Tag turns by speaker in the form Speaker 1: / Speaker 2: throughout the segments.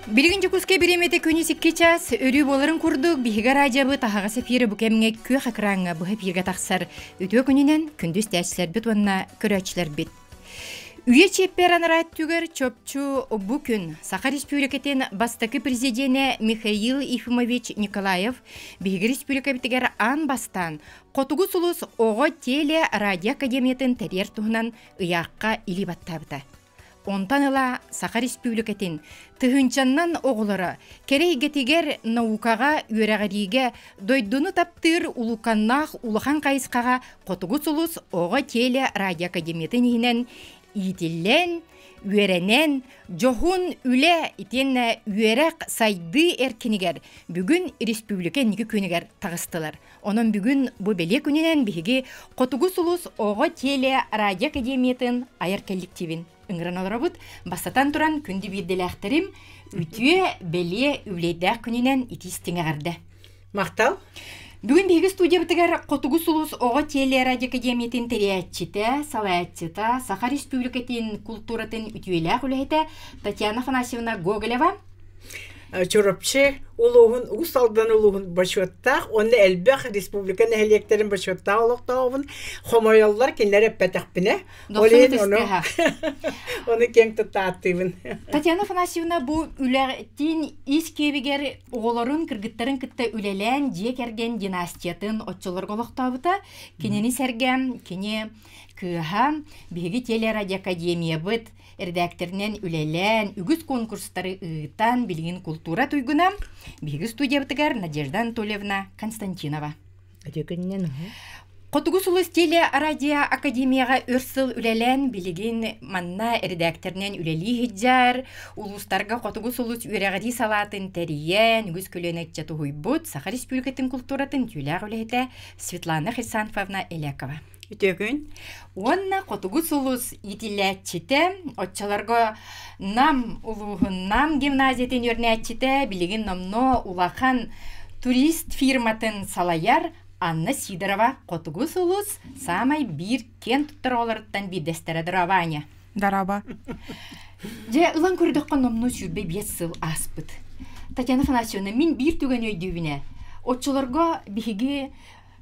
Speaker 1: Birinci kuske birimete köni sikki час өрү боларын курдук биһиге радиобы таһага сефире бу кемге кө хакраңга бу хепирге таксар өтө күнүнен күндүз тәчләр бит онна көрәчләр бит. Үйе чепперан раттүгер чөпчү бу күн Саха Республикатын бастакы президенты Михаил Ефимович Николаев биһиге республика битигер ан бастан Котугу сулус ого теле радио академиятын терьер туһунан ыякка или баттабыта. Онтан ыла Саха Республикатын тыһынчаннан оғылары керейгетигер наукаға үйрәғариге дойдуны таптыр улуканнах улахан қайысқаға Котугу сулус ого теле радио академиятын ихинен итиллен, үйренен, жохун үле итенне үйрәк сайды эркенигер бүгін республика неге күнігер тағыстылар. Onun бүгін bu беле күнінен бігі Котугу сулус ого теле радио академиятын айыр коллективин ыңғыраналары бұд, бастатан тұран күнді бірделәқтерім үтіе беле үлейдәқ күнінен итістіңе ғарды.
Speaker 2: Мақтал?
Speaker 1: Бүгін бейгі студия бітігер Котугу сулус ого теле радио академиятын теріятчыты, салаятчыта, Саха Республикатын культуратын үтіеләқ үлейді Татьяна Афанасьевна Гоголева.
Speaker 2: Чорапчы улуғын, ұғысталдан улуғын башуаттақ, оны әлбәқ республиканы әлектерін башуаттақ олықтауын, хомайалылар кенлер әппәтәқ біні. Оны кен тұттағаттығын.
Speaker 1: Татьяна Афанасьевна бұл үләғеттен ескебігер оғыларын кіргіттарын күтті үлелән жек әрген династиятын отчыларға олықтауыта, кенені сәрген, кене кыға, бейгі телерадио академия бұд, редакторнен үлелән, үгіз конкурстары ұйтан білген культура туйгуна, бейгі студия бітігер Надежда Анатольевна Константинова. Котугу сулус теле радио академияға өрсіл үлелән білген манна редакторнен үлелі хиджар, улустарға Котугу сулус үйрәғади салатын тәриян, үгіз көлөнетчі тұғыйбұд, Саха Республикатын культуратын түйләғ үләйті Светлана Хрисанфовна Элекова.
Speaker 2: Үтегін?
Speaker 1: Онна Котугу сулус етіләтчіті, отчаларға нам улуғын нам гимназиятын өрнәтчіті, білеген намно улахан турист фирматын салаяр Анна Сидорова Котугу сулус самай бір кен тұттыр оларыттан бір дәстәрі Ваня.
Speaker 3: Дараба.
Speaker 1: Же ұлан көрдіққа намно сүрбе 5 сыл аспыт. Татьяна Афанасьевна, мен бір түген өйдеуіне. Отчаларға бігі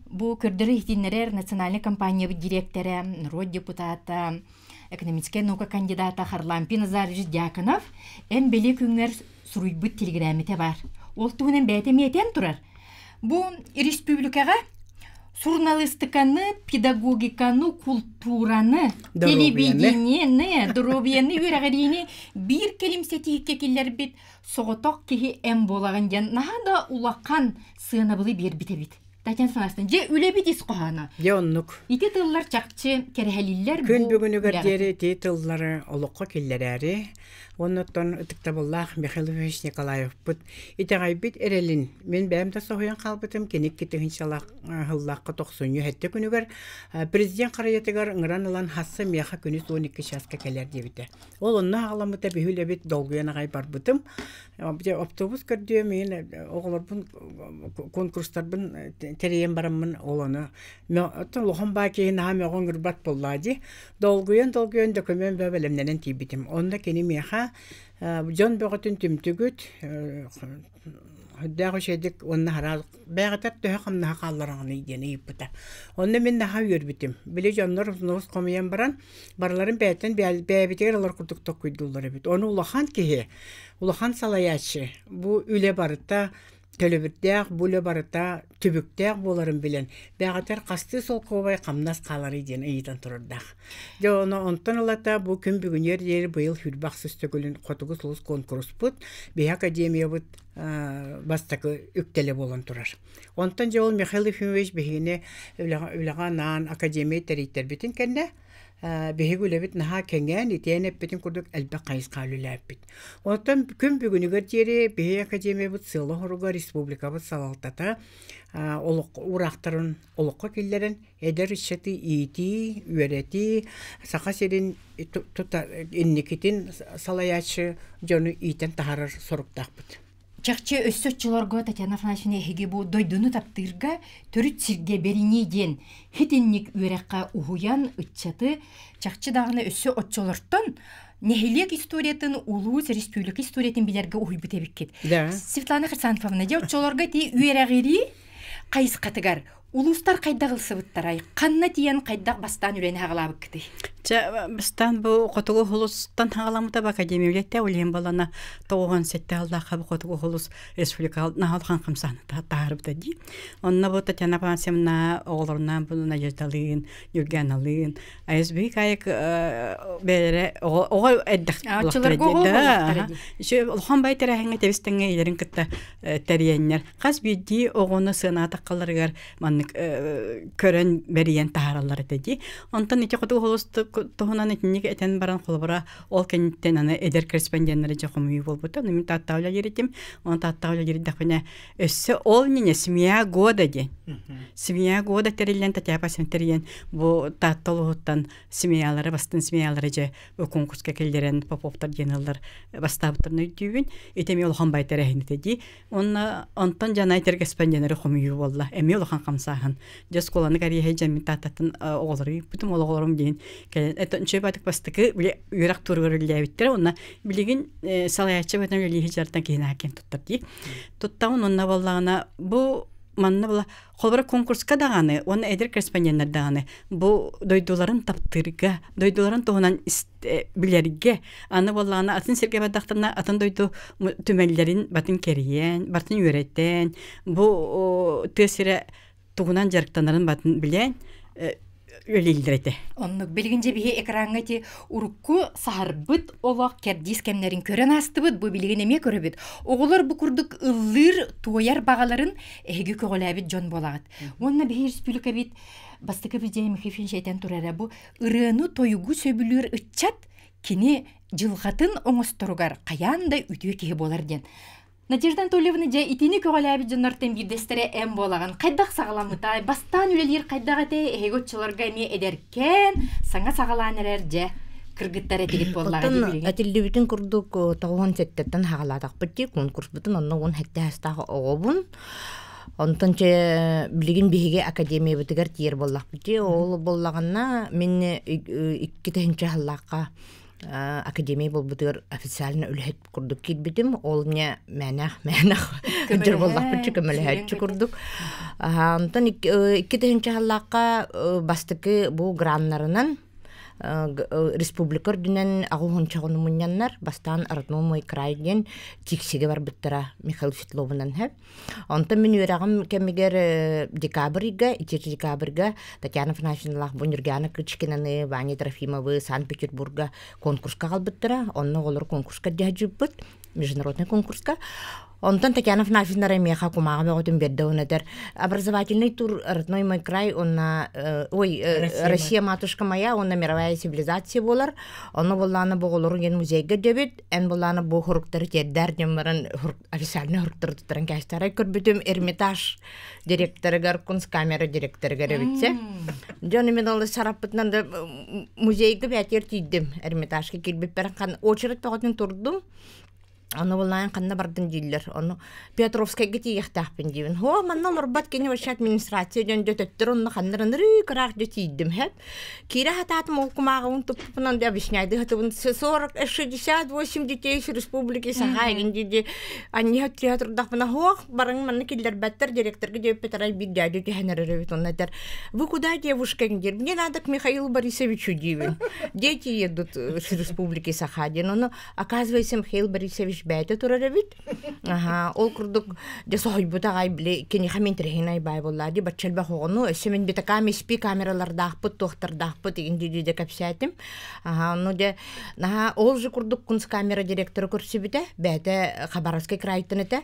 Speaker 1: bu көрдері ихтиннерер национальный компания директоры, народ депутата, экономическая наука кандидата Харлампин Назарович Дьяконов әм беле күңер суруйбыт телеграммете бар. Ол туғынан бәйтеметен тұрар. Бұл республикаға журналистиканы, педагогиканы, культураны, телевидениені, дробияны өрәғарейіне бір келімсетейікке келер бет соғытақ кеге әм болаған ден нағада улақан сығынабылы бер бітебет. Татьяна Афанасьевна, же үлебит исқоғаны.
Speaker 2: Же оннук.
Speaker 1: Ити тыллар чақчы кәрәхәлілер
Speaker 2: күн бүгінігер дері те тыллары олыққа келлер әрі. Оннуттан ұтықта боллақ Михайлович Николаев бұд. Итағай бит әрелін. Мен бәмді соғыян қалбытым, кенек кетігін шалақ ғыллаққа 90 әтті күнігер. Президент қарайетігер ұңыран ұлан хасы мияқа күні 12 шасқа келер дебіті. Ол онна ғаламыта бүйілі бет долгуян ағай бар бұтым. Автобус көрді мен оғылар бұн конкурстар бұн терейен барамын оланы. Мен лохан бакейін ағам оғын ғырбат боллади. Долгуян докумен бәбілімнен тейбітім. Онда кені мияқа Жон бөғытін түмтігіт, хүддағы шедік онына харазық. Бәғатар төһі қамнаға қалларағын едені еппіта. Онына мен наға өрбітім. Біле жонлар ұзынығыз қомиян баран, барларын бәйттен бәйбетегер алар күрдіктік көйділдер епет. Оны улахан кеге, улахан салаячы. Бұ үле барыта, төлөбірдәқ, бұлы барыта, түбіктәқ боларын білен. Бәғатар қасты сол қобай қамнас қалар еден үйден тұрырдақ. Оны онтан олата бұл күн бүгінер ері бұйыл хүрбақ сөстігілін Котугу сулус конкурс бұд, бей академия бұд бастақы үктелі болын тұрар. Онтан же ол Михаил Ефимович бейіне үліған академия тәрейттер бетін кәнне, беһиг үлебит наһа кеңгән итәне битен күрдүк әлбә кайыска үләппит. Онтан күн бүгүнүгөр тери беһи академия бут сылы хоруга республика бут салалтата олук урактарын олукка киллерен эдер ишети ити үерети Саха серин тута инникитин салаячы жону итен тахарар соруктакпыт.
Speaker 1: Чакчы өссөтчүлөргө Татьяна Афанасьевна хеге бу дойдуну таптырга төрүт сирге беринеден хитинник үрекка ухуян ытчаты чакчы дагына өссө отчолортон нехилек историятын улус республика историятын билерге уйбут эбиккет.
Speaker 2: Да.
Speaker 1: Светлана Хрисанфовна жолорга ти үйрәгири кайыс катыгар. Улустар кайда кылсыбыттарай, канна тиен кайдак бастан үлени хагалабык кити.
Speaker 3: Бастан бу котугу холустан хагаламыта ба академиялетте улем балана тооган сетте алдаха бу котугу холус республика нахалхан камсан таарыбда ди. Онна бу Татьяна Панасьевна оголорунан буна жерталыын, юрганалыын, АСБ кайык бере ого эддак. Ше улхан байтера ханга тебистенге илерин кытта терьеннер. Кас бидди огону сына таккаларыгар маннык көрөн бериен тааралар деди. Онтан ити котугу холус тоһунан итник этен баран холбара ол кенттен аны эдер корреспонденттери жакымый болбута. Мен таттаула жеритим. Он таттаула жериддакына өссө ол нене семья года де. Семья года терилен татяпасын терен бу таттолуттан семьялары бастын семьялары же бу конкурска келдерен поповтар женалар бастаптырны дүйүн. Этеми ол ханбай терехин деди. Онтан жанай корреспонденттери хомүй болла. Эми ол хан камсахан. Жесколаны карие жами таттатын оголору бутум оголорум дейин. Это чебатык бастыкы биле юрак тургырылябиттер. Онна билигин салаячы бетен лихи жартан кийнакен туттар ди. Туттаун онна боллагана бу манна була холбара конкурска даганы, оны эдер корреспонденттер даганы. Бу дойдуларын таптырга, дойдуларын тоһунан билерге, аны боллагана атын серге бадактарына атын дойду түмеллерин батын кериен, батын үйреттен, бу тесире тугунан жарыктанарын батын билен өлилдирете.
Speaker 1: Оннук билгинже бихи экранга ти урукку сахарбыт олак кердис кемнерин көрөн астыбыт, бу билген эме көрөбүт. Оголор бу курдук ыллыр туяр багаларын эги көгөлөбүт жон болагат. Онна бихи республика бит бастыкы бизем хифин шейтен турара бу ырыны тоюгу сөбүлүр ыччат кини жылгатын оңосторугар каянда үтүө киһи болар ден. Надежда Анатольевна же итини көгөлөбүт жоннортен бирдестере эм болаган. Кайдак сагаламытай, бастан үлелер кайдагате эгөччөлөргө эме эдеркен, саңа сагаланерер же кыргыттар этигит боллар билген.
Speaker 4: Атилдибитин курдук тогон сеттен хагаладак бити конкурс бутун онно он хетте хастагы огобун. Онтон че билигин биһиге академия битигер тиер боллак бити. Ол боллаганна мен 2-нче халлакка академия болбутыр официально үлһет курдук килбитим. Ол мне мәнах жер боллак бити көмөлһәт курдук. Онтон 2-нче халлакка бастыкы бу граннарынан республикар дүнен агуун чагынмыннар бастан Родной крайден тиксиге бар биттара Михаил Светловнан хеп. Онта мен үрагым кемигер декабрьга, 2 декабрьга Татьяна Фанасьевна Бунюргяна Кричкинаны, Ваня Трофимовы Санкт-Петербурга конкурска калбыттара. Онно олар конкурска дяжыбыт, международный конкурска. Онтон Татьяна Фанасьевна Ремеха кумага беготун берде онадер образовательный тур Родной мой край, Россия матушка моя, онна мировая цивилизация болар. Онно болланы боголору ген музейге дебит, эн болланы бу хуруктары тердер демаран официальный хуруктары туттаран кайстары көрбүтүм Эрмитаж директоры Kunstkamera директоры гөрбүтсе. Жоны мен ол сарапытнан музейге бәтер тийдим Эрмитажга килбип берен очередь беготун турдум. Аны буллан канна бардын диллер. Аны Петровскайга тиехтахпын дибин. Хо, манна лорбат кене ваш администрация жөндөт төттөр онны ханнарын рык дитидим хеп. Кире хататым окумага унтупунан да объясняйды хатыбын 40-60 детей с республики Сахайгин диди. Они театрдахпына хо, барың манна киллер баттер директорга деп Петрай бир дядю тиханеревит оннатер. Вы куда, девушка, где? Мне надо к Михаилу Борисовичу дивин. Дети едут с республики Сахадин. Но оказывается, Михаил Борисович бәйті тұрары бит. Ол күрдік десі ойбытағай біле кені қамен тірхинай бай болады. Батчал бақ оғыну өсімен бітіка меспи камералардақпыт, тоқтардақпыт деген дүйді кәпсәтім. Ол жы күрдік Kunstkamera директоры көрсі біті. Бәйті Хабаровский крайтын еті.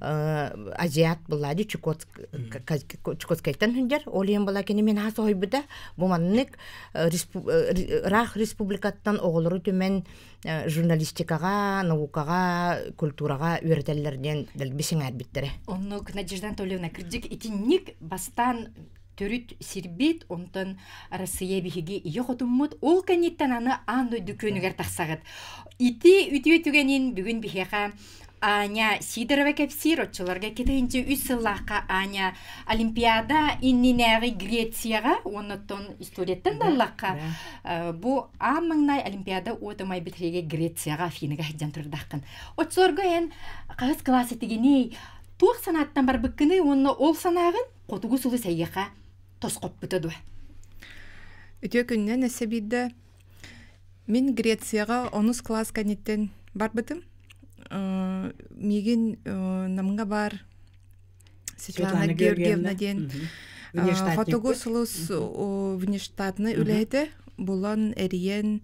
Speaker 4: Азиат болады, Чукотскайтан хүндер. Ол ең бола кені мен асы ойбыта. Бұманнык Рах республикаттан оғылыры төмен журналистикаға, наукаға, культураға үйретелерден дәлбесің әрбеттері.
Speaker 1: Онны Надежда Анатольевна кірдік итинник бастан төрүт сирбит, онтан Россия бихиги йоқотуммут, ол канеттан аны андой дүкөнігер тақсағыд. Ити үтүгенин бүгін бихеға Аня Сидорова кепсир отчыларга кетейинче 3 сыллаққа Аня Олимпиада иннинәғи Грецияға, оннаттон историеттен даллаққа. Бу амыңнай Олимпиада отымай бітіреге Грецияға Афиныға хеджан тұрдаққын. Отчыларга ен қағыз классы тегеней туақ санаттан бар бүккіні, онны ол санағын қотуғы сұлы сәйеқа тосқоп бұтыды.
Speaker 5: Үтө күннен әсәбейді мен Грецияға 10 класс кәнеттен бар бұтым. Мигин намга бар Светлана Георгиевна ден фотогосулус внештатны үләйді. Булан әриен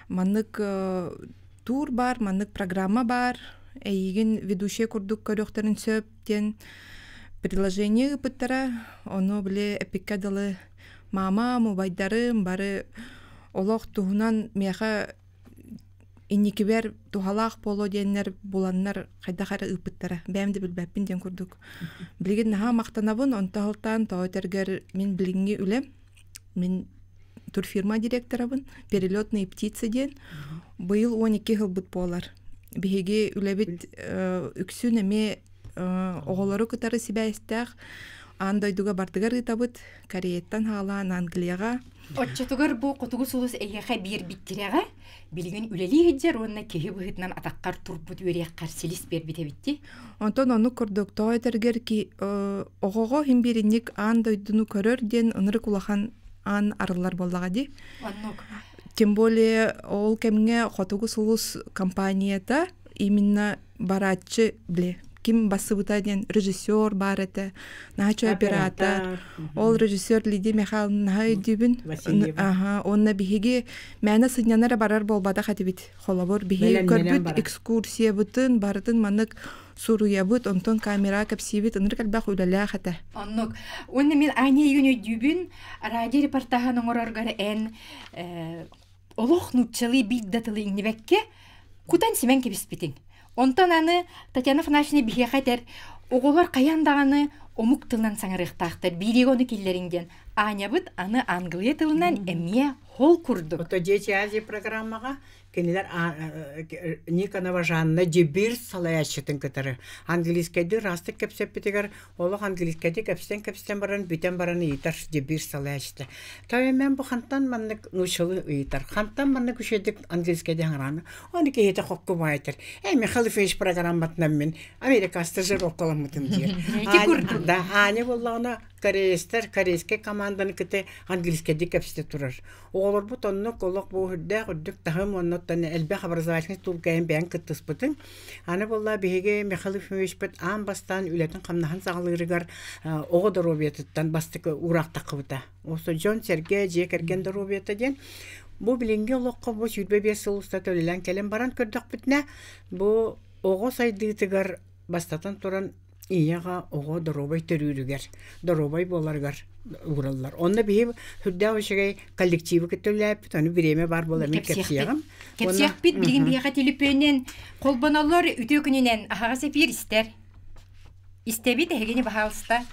Speaker 5: маннык тур бар, маннык программа бар. Әйген ведущий курдук көрөктөрүн сөптен приложение ыпыттара. Оны біле эпиккадалы мама, мубайдарым бары олох туһунан меха инникибер тухалаах поло деннер буланнар хайдахара ыпыттара. Бәмді білбәппін ден күрдік. Білген наха мақтанабын, онтағылтан тауэтергер мен білгенге үлем. Мен турфирма директорабын, перелетные птицы ден. Бұйыл 12 жыл бұт болар. Бігеге үлебіт үксін әме оғылары күтары себе істәқ. Андайдуға бардығар ұтабыт, Кореяттан халан Англияға.
Speaker 1: Отчетугар бу котугу сулус эйяха бир биттирага билген үлели хеджер онна кеһи быһытнан атаккар турбут үреккар селис бер битебитти.
Speaker 5: Онтон ону көрдөк тойтергер ки огого химбиринник ан дойдуну көрөр ден ыныры кулахан ан арылар боллага ди.
Speaker 1: Оннук.
Speaker 5: Тем более ол кемге котугу сулус компанията именно барачы бле. Ким басыбыта ден режиссер бар это, начо оператор. Ол режиссер Лидия Михайловна Хайдибин. Ага, онна биһиги мәне сынянара барар болбада хатибит. Холобор биһи көрбүт экскурсия бутын бардын манык суруя бут, онтон камера капсибит, ыныр калбах үләлә хата.
Speaker 1: Оннук. Онна мен айне юнө дүбүн радио репортажын оңороргар эн олох нутчалы биддатылы иннебекке кутан симен кебиспитин. Онтан аны Татьяна Фанашны бихе хатер оголор каяндаганы омук тылынан саңарыктактыр. Биригону киллеринген. Аня бит аны Англия тылынан эмие хол курду.
Speaker 2: Ото Дети Азии программага кенелер Никонова Жанна Дебир салаячытын кытары. Английскайды растык кепсеппетегер, олық английскайды кепстен баран, бүтен бараны итар Дебир салаячыты. Тауы мен бұ хантан маннык нушылы итар. Хантан маннык үшедік английскайды аңыраны. Оны кейті қоққы байтыр. Әйме Халифейш программатынан мен Америка стажер оқыламытын дейір. Да, ане боллағына корейский команданы кіте английскайды кепсте тұрар. Оғылыр бұт онны қолық бұл хүрді құддық тағым оннаттан әлбәқ образовательный тургайын бән кіттіс бұтын. Аны болла бейге Михайлов Мешпет аң бастан үлетін қамнахан сағылырығар оғы дұробетіттен бастықы урақтақы бұта. Осы Джон Серге жек әрген дұробеті ден. Бұл білінге олыққа бұл сүрбе бес ұлыста төлілен кәлем баран көрдік бүтіне. Бұл оғы сайдығытығар бастатан тұран ияға оғы дұробай түрүрігер. Дұробай боларғар ураллар. Онда бейіп хүрді өшігей коллективі күттіліп, оны біреме бар боламын кепсияғым.
Speaker 1: Кепсияқ бит білген бейға телепөнен қолбаналар үті күнінен ағаға сәпер істер. Истебит әгені бағалыста.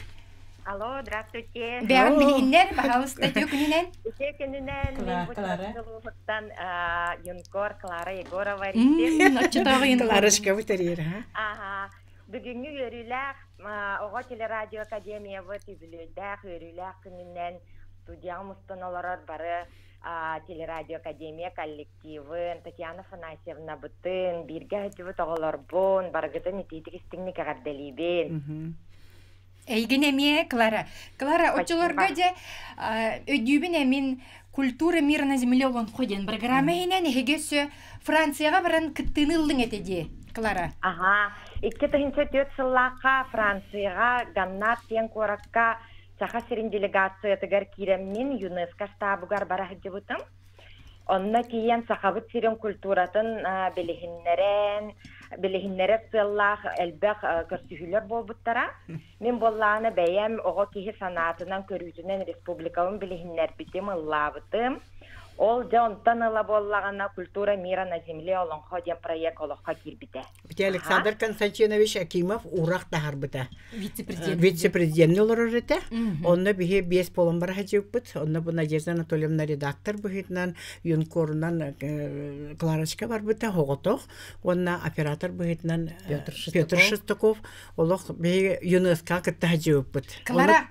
Speaker 6: Алло, здравствуйте.
Speaker 1: Бәғын білгендер бағалыста үті күнінен.
Speaker 6: Үті күнінен мен бұтан Юнкор Клара Егорова
Speaker 1: Ночытағы Юнкор.
Speaker 2: Кларышқа бұтарыр,
Speaker 6: Бүгінгі өріләқ, оға телерадио академия бұт үзілілдәқ, өріләқ күнінен студияң мұстаналарар бары телерадио академия коллективын, Татьяна Фанасьевна бұтын, бірге әтівіт оғалар бұн, барғытын етейтік істіңні кәғарделейбен.
Speaker 1: Әйген әме, Клара. Клара, отчыларға де өдюбін әмін культура мира на земле он ходен. Программа енен егесі Францияға баран кіттіні ұлдың әтеде, Клара.
Speaker 6: Ага. 2004 сыллақа Францияға Ганнат тен қораққа сақа серін делегация тігер керемнен ЮНЕСКО штабыгар бара жыбытым. Онна кейін сақабыт серін культуратын білігіннері сыллақ әлбәқ көрсігілер болбыттара. Мен болланы бәйем оғы кейі санатынан көрүтінен республикауын білігіннер бітім ұллабытым. Ол жонтан ыла боллагана культура мира на земле олонхо ден проект олохқа кирбите.
Speaker 2: Бите Александр Константинович Акимов урак тахарбыта.
Speaker 1: Вице-президент.
Speaker 2: Вице-президент олар өте. Онна бихе 5 полон бар хажыппыт. Онна бу Надежда Анатольевна редактор бухитнан, Юнкорнан Кларочка бар быта хоготох. Онна оператор бухитнан Петр Шестаков. Олох бихе ЮНЕСКО кытта хажыппыт.
Speaker 1: Клара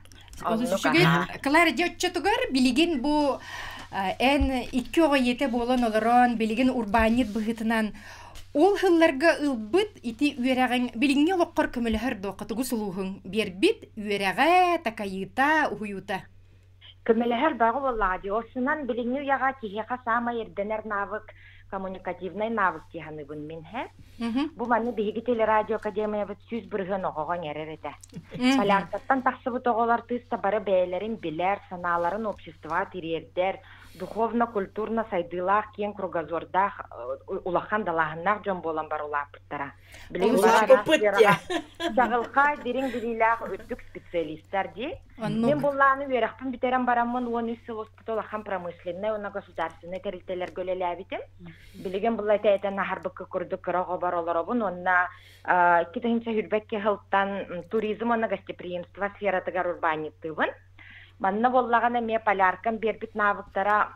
Speaker 1: Дётчатугар билеген бу эн 2 ойете болон олорон билеген урбанит быхытынан ол хылларга ылбыт ити үерәгән билинге локкор көмөлһөр докатыгы сулуһун бербит үерәгә такайыта уюта.
Speaker 6: Көмөлһөр багы боллади. Осунан билинге яга киһәка сама ерденер навык, коммуникативный навык тиһаны бун минһә. Бу маны биһиги телерадио академия бит сүз бирген огоган яререте. Паляртаттан тахсыбы тоголар тыста бары бәйләрин биләр, саналарын общества тирердер, духовно-культурно сайдылах кен кругозордах улахан далахыннах жон болан бар улапыттара. Сағылқа дерин билилах өттүк специалисттар ди. Мен болланы верахпын битерен барамын 13 сыл улахан промышленный, уна государственный территориялар гөлеләбитим. Билеген буллай тәйтен нахарбыкка курдук кырого бар олоробун, онна китахинча хүрбәкке хылттан туризм, онна гостеприимство сфератыгар урбаниттыбын. Манна боллагана ме поляркам бербит навыктара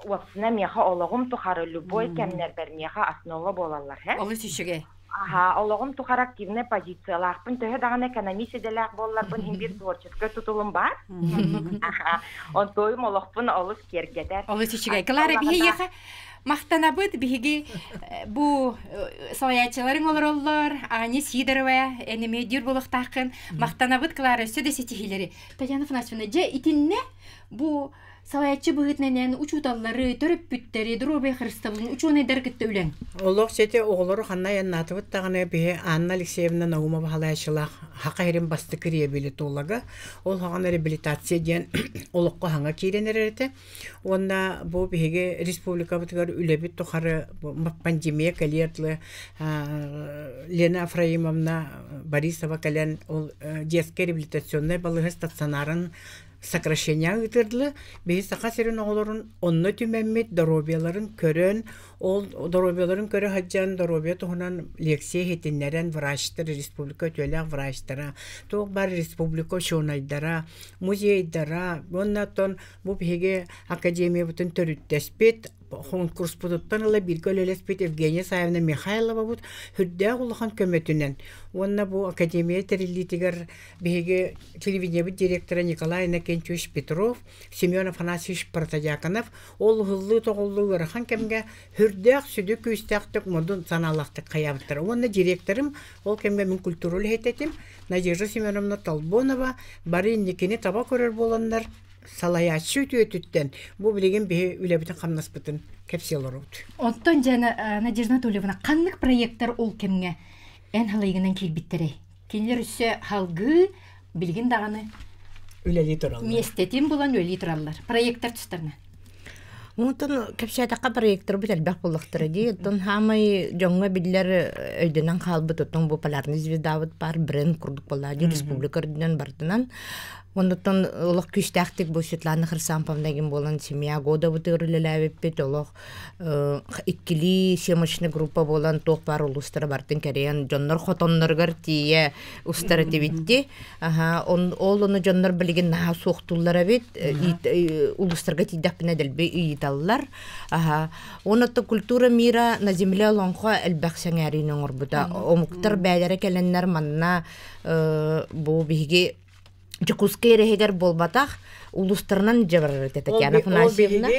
Speaker 6: уақсына меха олығым тухары любой кәмнер бер меха основа болалар.
Speaker 1: Олы сүйшіге.
Speaker 6: Олығым тухар активный позициялақпын, төһе дағын экономиседеләқ болалар, бұн химбир творческа тұтылым бар. Он тойым олықпын олыс кергедер.
Speaker 1: Олы сүйшіге. Клара бейеға мақтанабыд бейге бу салаячыларын олар олар, Ани Сидорова, әнеме дүр болықтақын, мақтанабыд Клара сөді сетихилері. Татьяна Фанасьевна, же итинне бу салаячы бұғытненен учуталлары, төріп бүттері, дұрубай қырыстабылын, учуны дәргітті үлен?
Speaker 2: Олық сеті оғылары қанна яннаты бұттағыны бе Анна Алексеевна Наумова халайшылақ хақа ерін басты кірие білет олығы. Ол хаған реабилитация ден олыққа хаңа кейренер әріті. Онда бұл беге республика бұтығар үлебіт тұқары пандемия кәлертлі Лена Афраимовна Борисова кәлен детский реабилитационный балығы стационарын сокращения үтірділі, бейі сақа серін оғыларын онны түмәммет доробияларын көрін, ол доробияларын көрі хаджан доробия тұғынан лекция хетінлерін врачтар, республика өтелік врачтара, тоқ бар республика шонайдара, музейдара, оннаттан бұл бейге академия бұтын төріттеспет, конкурс будуттан ала биргөлөлеспет Евгения Саевна Михайлова бут хүрдә улахан көмөтүнен. Онна бу академия терилитигер беге телевидение директоры Николай Накенчевич Петров, Семен Афанасьевич Протодяконов, ол хыллы тоголлу рахан кемге хүрдә сүдү күстәктек модун саналактык каябыттыр. Онна директорым ол кемге мен культуралы хететим Надежда Семеновна Толбонова бары никене таба көрөр боландар. Салаячы өтүттен бу билеген бе үлебитен камнаспытын кепселер өт.
Speaker 1: Оттон жана Надежда Анатольевна каннык проекттер ол кемге эн халыгынан келбиттери. Келер үсө халгы билген даганы
Speaker 2: үлели туралар.
Speaker 1: Местетин булан үлели туралар. Проекттер түстөрнө.
Speaker 4: Мутун кепшәтәккә проекттер бит әлбәт булыктыр ди. Тон хамай жоңга билләр өйдәнән калбы тотон бу полярный звезда бар бренд курдук булады республика динен бардынан. Ондотон олох күстәктик бу Светлана Хрисамповнагийн болан семья года бутырылылабып бит олох иккили семочный группа болан тох бар улустары бартын керен жоннор хотонноргар тие устары дебитти. Ол оны жоннор билген на соктуллар бит улустарга тидәпне делбе ыйталлар. Онотто культура мира на земле лонхо элбәксәңәринең орбута. Омуктар бәйләре келеннәр манна бу биге Жукускай регер болбатах улустарынан жабырыр Татьяна Фанасьевна.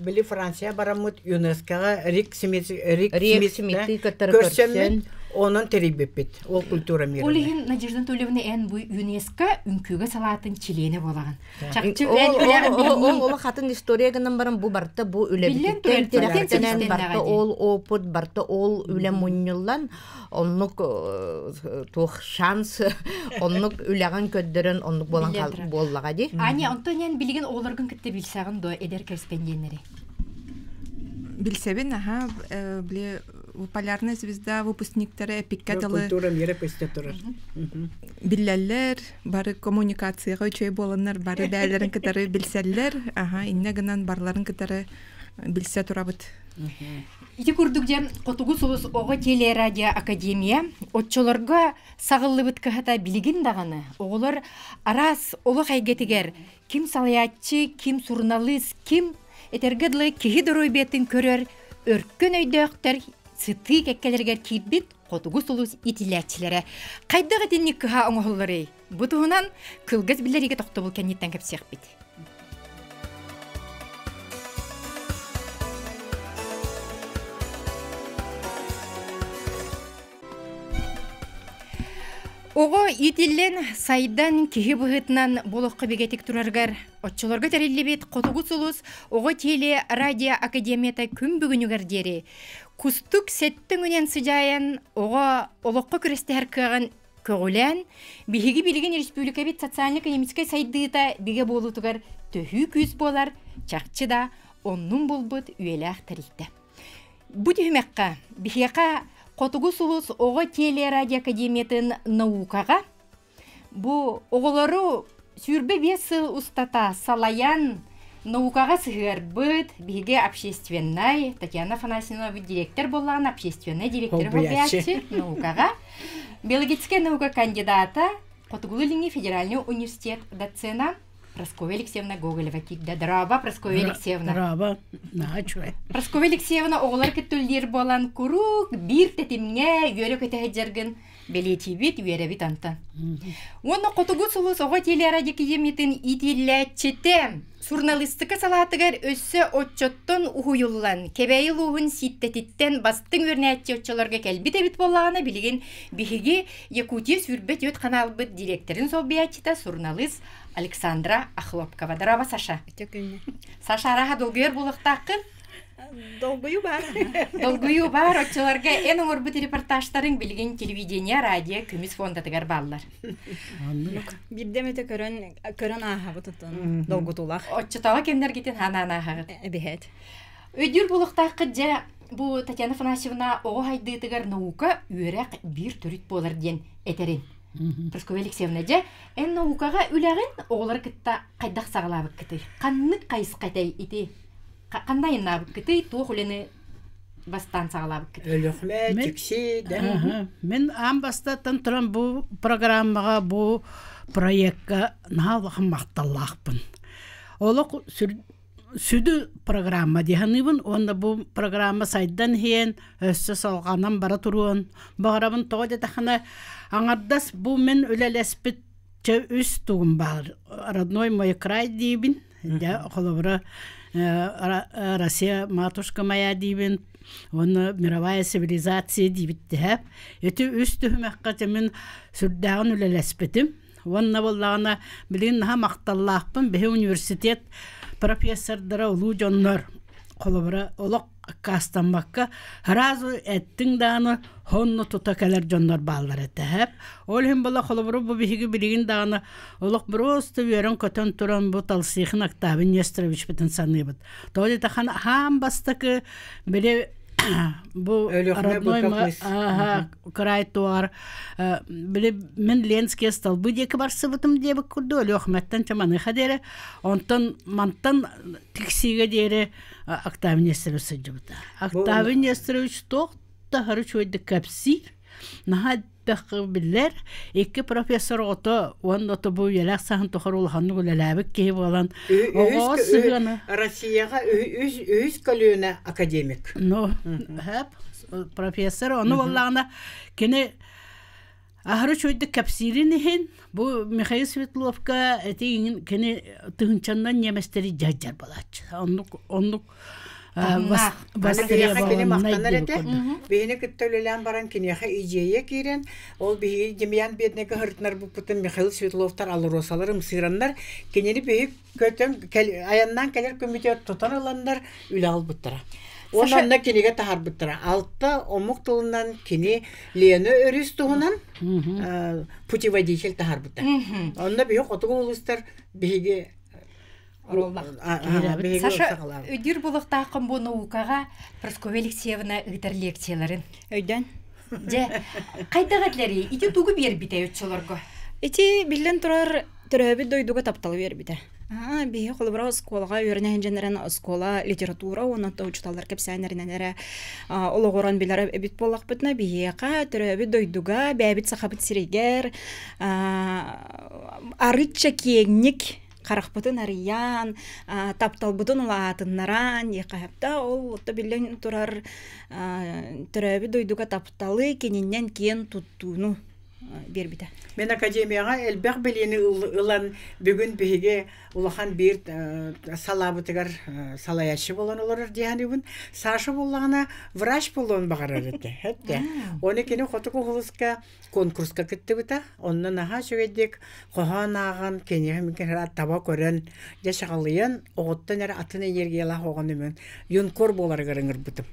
Speaker 2: Били Франция барамыт ЮНЕСКО-га Рик
Speaker 4: Смитти көрсөммүн
Speaker 2: онун терибеппит. Ол культура мира.
Speaker 1: Олеген Надежда Анатольевна эн бу ЮНЕСКО үнкүгө салатын чилене болаган. Чакчы
Speaker 4: ол хатын историягынан барам бу барта бу үлебиттен терактенен барта ол опыт барта ол үле муннуллан оннук тух шанс оннук үлеган көддөрөн оннук болан боллага ди.
Speaker 1: Ани Антониан билген оларгын китте билсагын до эдер корреспонденттери.
Speaker 5: Билсебин, бле полярная звезда выпускниктары пиккадалы.
Speaker 2: Культура мира пестетурар.
Speaker 5: Билләлләр, бары коммуникацияга өчөй боланнар, бары бәйләрен китары билсәлләр, инне гынан барларын китары билсе турабыт.
Speaker 1: Ити курдук же Котугу Сулус Ого телерадио академия отчолорга сагыллыбыт кахата билигин даганы. Оголор арас олы хайгетигер ким салаятчы, ким сурналыс, ким этергедлы кихи доройбетін көрөр өрккөн өйдөктөр сыты кеккелергер кирбит Котугу Сулус итилячилere. Кайдагы тинник кыха оңоллары. Бутугунан кылгыз билериге токтобул кенниттен кепсек бит. Ого итиллен сайдан кихи быһытынан болохка бегетик тураргар отчолорга териллибит Котугу Сулус Ого теле радио академията күн бүгүнүгөр дери. Кустук сеттен үнен сыжайан Ого олокко күрестер кыган көгүлен биһиги билген республика бит социально-экономический сайдыта биге болутугар төһү күз болар чакчы да оннун болбут үелах тарихте. Бу түмөккө биһига Котугу Сулус Ого теле радио академиятын наукага бу оголору сүрбе бесыл устата салаян наукага сыгырбыт биге общественный Татьяна Афанасьевна директор болған общественный директор хоббиячы наукага биологическая наука кандидата Котугулы федеральный университет доцена Прасковья Алексеевна Гоголева кидде. Драба Прасковья Алексеевна.
Speaker 2: Драба. Начуй.
Speaker 1: Прасковья Алексеевна оғылар кеттулер болан курук бир тетимне үйелі көтәхеджерген белетибит үйеребит анта. Оны Котугу Сулус Ого теле радио академиятын итилләтчете журналистика салатыгар өссө отчоттон ухуюллан кебейил ухун ситтетиттен бастың өрнәтчі отчолорга келбит эбит боллағына билеген биһиги Якутия сүрбет өт каналбыт директорын собиячита журналист Александра Ахлопкова. Драба, Саша. Саша араха долгуер булықтақын?
Speaker 3: Долгую бар.
Speaker 1: Долгую бар. Отчыларға эн оңырбыт репортажтарын білген телевидение, радио, күміс фондатығар баллар.
Speaker 3: Бірдемете көрін аға бұтытын долгутулақ.
Speaker 1: Отчытаға кемдер кетен хана-ана ағағыт.
Speaker 3: Бігет.
Speaker 1: Өйдір булықтақы жа бұл Татьяна Афанасьевна оғы хайдыйтығар наука үйерек бір түріт болар ден етерін. Прасковья Алексеевна же эн наукага үләген оғылар кытта қайдақ сағылабық кыты. Қаннық қайыс қайтай ити. Қандайын набық кыты туық үлені бастан сағылабық кыты.
Speaker 2: Өліқме, текси, да.
Speaker 7: Мен ан бастаттан тұран бұл программаға, бұл проектқа налығын мақталлақпын. Олық сүді программа дегенібін, онда бұл программа сайдан хейін өссі салғанан бара тұруын. Бағырабын тоғы дедіқіні аңардас бұл мен өлелеспіт үс туғым бар. Родной мой край дейбін, қолыбыры Россия матушка моя дейбін, оны мировая цивилизация дейбітті әп. Өті үс түхімәққа темен сүрдәғын өлелеспітім. Онна болағына білін наға мақталлақпын, бе университет профессордары ұлу жонлар қолыбыра олық кастанбаққа разу әттің дағыны хонны тұта кәлер жонлар балдар әті әп. Ол хем бола қолыбыры бұл бігігі білігін дағыны олық бір осты верін көтен тұран бұл талсиқын Октавин Нестерович бітін саны бұд. Тоғды тақан хам бастықы біле бұл родной край туар біле мен Ленский столбы декі барсы бұтым дебі күрді өлі оқыматтан чаманы қадері онтан мантан тіксиге дері Октавин Нестерович сыджыбыта. Октавин Нестерович тоқта харыч ойды кәпсир наға бәқі білер екі профессор оты оңды бұл еләк сағын тұқыр олғанны көлеләбік кейіп олан оғы сығаны
Speaker 2: Россияға өз көліуіне академик.
Speaker 7: Ну, профессор оны олағына кені ахырыч ойды кәпсирін ехен бұл Михаил Светловка кені тұғынчаннан неместері жайжар балачы. Онлық
Speaker 2: Бастырияға кені мақтанар әті, бейіні күттөлілен баран кенеға идея кейрен, ол бейі демиян беднегі ғыртынар бұппытын Михаил Светловтар алыр осаларым сыйрандар, кенені бейі көтін аяннан кәлер көмітер тұтар аландар үлі ал бұттыра. Онанна кенеге тахар бұттыра. Алты омық тұлынан кене лені өріс тұғынан путеводитель тахар бұттыра. Онда бейі қотығы олыстар бейге
Speaker 1: Саша, өйдір болықтақын бұл наукаға Прасковья Алексеевна үйтір лекцияларын.
Speaker 3: Өйден.
Speaker 1: Қайдақ әтлері, ити туғы бер біте өтшілергі?
Speaker 3: Ити білден тұрар түрәбі дойдуға тапталы бер біте.
Speaker 8: Бие холбра сколга өрнәһен җенерен скола литература оны таучталар кепсәнәрнәре ологоран биләр бит боллак битне биега төрәби дойдуга бәбит сахабит сирегер арыча киеңник карахпытын ариян тапталбытын улаатыннаран якапта ол то билен турар төрәби дойдуга тапталы кениннән кен туттуну бербите.
Speaker 2: Мен академияга элбек белени ылан бүгүн биге улахан бир салабытыгар салаячы болон олар дияны Саша боллагана врач болон багарар эте. Хетте. Оны кени хотуку хулуска конкурска кетти бита. Оннан аха чөгедик коханаган кени хемикера таба көрөн жашагалыян оготтан ара атын энергияла хогонумен юнкор болар гарыңыр бутум.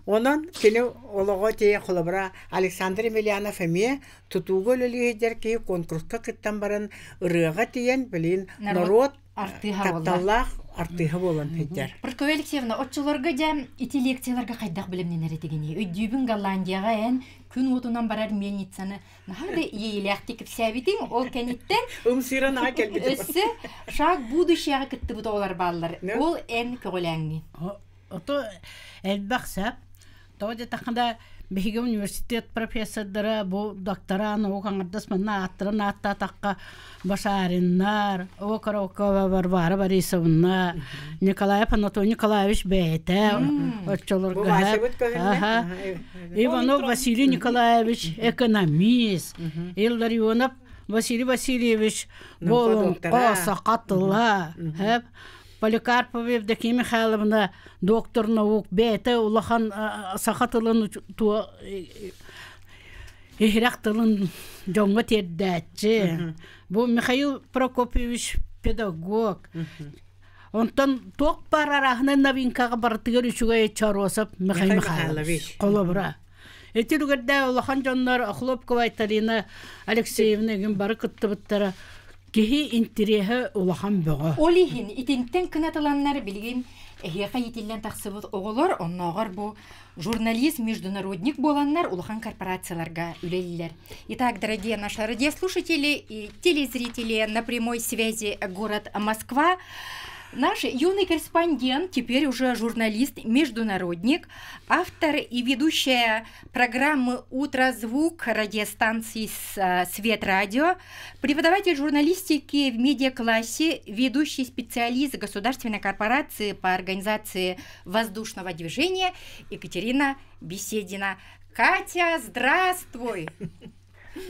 Speaker 2: Онан кені олығы тeye қолабыра Александр Емельянов әме тұтуғы өлілігедер кей конкурсқа кіттен барын ұрыға тиен білін народ тапталлақ артыға болын хеттер.
Speaker 1: Прокофьев Алексеевна, отчыларға жам ити лекцияларға қайдақ білімнен әретігіне. Өйдүйбін Голландияға ән күн отынан барар мельницаны. Нағады ейләқті кіпсәбетін ол кәнеттен
Speaker 2: Умсиран аға кәлбеді.
Speaker 1: Өсі шақ будущияға кітті бұта олар балылар. Ол ән көгіләңнен.
Speaker 7: Ото әлбақсап, тоғыда тақында бейгі университет профессордары, бұл доктора, науқан ардасманна аттырын атта таққа Башариннар, Окарокова Варвара Борисовна, Николаев Анатолий Николаевич Бейте, Иванов Василий Николаевич, экономист, Илларионов Василий Васильевич, Болон, Сақатылла, Поликарпов Евдокия Михайловна, доктор наук Бейте, Улахан Сақатылын Ихрақтылын жоңға тердәтші. Бұл Михаил Прокопьевич педагог. Онтан тоқ бар арахынан новинкаға бартығыр үшіға чаросып Михаил Михайлович. Қолабыра. Әтілгірді Улахан жонлар Хлопкова Айтарина Алексеевна ген бары күтті бұттары кехи интерехі Улахан бұға.
Speaker 1: Олихин, итінттен күнатыланлары білген Эхеха етілден тақсыбыт оғылар, оннағар бұл журналист, международник боланлар улахан корпорацияларға үлелілер. Итак, дорогие наши радиослушатели и телезрители на прямой связи город Москва, наш юный корреспондент, теперь уже журналист, международник, автор и ведущая программы «Утрозвук» радиостанции «Свет Радио», преподаватель журналистики в медиаклассе, ведущий специалист государственной корпорации по организации воздушного движения Екатерина Беседина. Катя, здравствуй!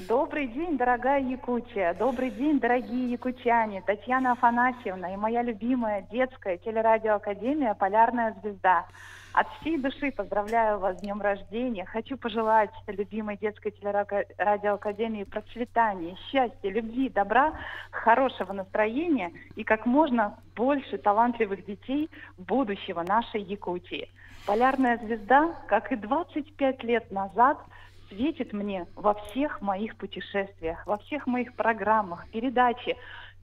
Speaker 9: Добрый день, дорогая Якутия. Добрый день, дорогие якутяне. Татьяна Афанасьевна и моя любимая детская телерадиоакадемия «Полярная звезда». От всей души поздравляю вас с днем рождения. Хочу пожелать любимой детской телерадиоакадемии процветания, счастья, любви, добра, хорошего настроения и как можно больше талантливых детей будущего нашей Якутии. «Полярная звезда», как и 25 лет назад, светит мне во всех моих путешествиях, во всех моих программах, передачи,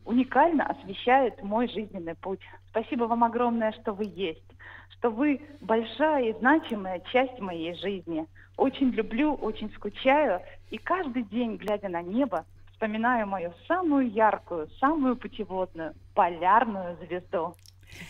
Speaker 9: уникально освещает мой жизненный путь. Спасибо вам огромное, что вы есть, что вы большая и значимая часть моей жизни. Очень люблю, очень скучаю, и каждый день, глядя на небо, вспоминаю мою самую яркую, самую путеводную, полярную звезду.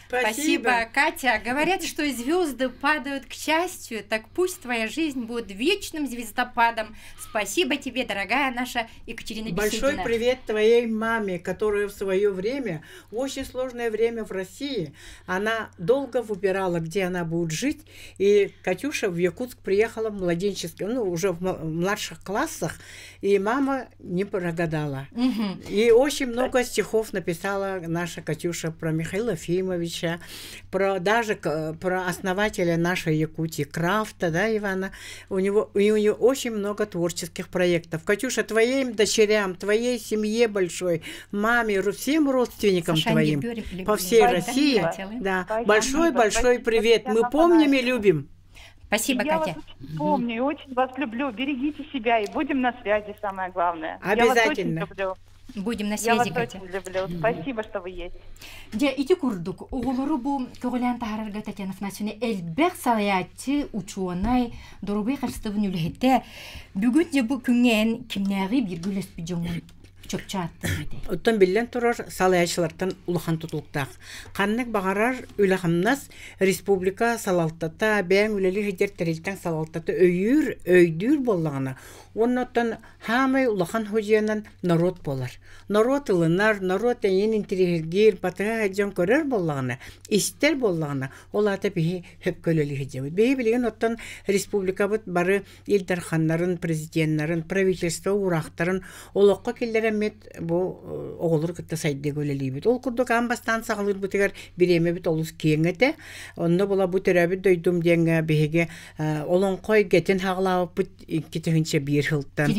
Speaker 1: Спасибо, Катя. Говорят, что звезды падают к счастью, так пусть твоя жизнь будет вечным звездопадом. Спасибо тебе, дорогая наша Екатерина Беседина.
Speaker 2: Большой привет твоей маме, которая в свое время, в очень сложное время в России, она долго выбирала, где она будет жить. И Катюша в Якутск приехала в младенческом, уже в младших классах, и мама не прогадала. И очень много стихов написала наша Катюша про Михаила Фимовича, даже про основателя нашей Якутии Крафта, да, Ивана. У него очень много творческих проектов. Катюша, твоим дочерям, твоей семье большой, маме, всем родственникам твоим по всей России, да, большой привет. Мы помним и любим.
Speaker 1: Спасибо, Катя.
Speaker 9: Я вас очень помню и очень вас люблю. Берегите себя и будем на связи, самое главное.
Speaker 2: Обязательно.
Speaker 9: Я вас очень люблю.
Speaker 1: Будем на связи,
Speaker 9: Я вас
Speaker 1: Катя.
Speaker 9: очень люблю. Спасибо, что вы есть.
Speaker 1: Ити курдук. Оғылары бұл көғілен тағарырға Татьяна Афанасьевна әлбәқ салаятты учуанай дұрубай қарыстығын үліхетті. Бүгін де бұл күнген кімнәғи бір гүлес бүджоңын чөпчат.
Speaker 2: Оттан билен турар салаячылардан улахан тутулуктак. Каннык багарар үлахамнас республика салалтата бәң үлели хидер терилтен салалтата өйдүр боллагана. Оннотан хамай улахан хожиянан народ болар. Народ ылынар, народ эйин интерегир батыга хаджан көрөр боллагана, истер боллагана. Олата бихи хөпкөлөлү хиджабыт. Бихи билген оттан республика бут бары илдарханнарын, президенттарын, правительство урактарын олоққа келдерен мет бу оголор кытта сайды көлөлүбүт. Ол курдук амбастан сагылыр бутыгар биреме бит олус кеңете. Онно була бу төрөбүт дойдум деңге бихиге олонкой гетен хаглап бут китехинче бир хылттан.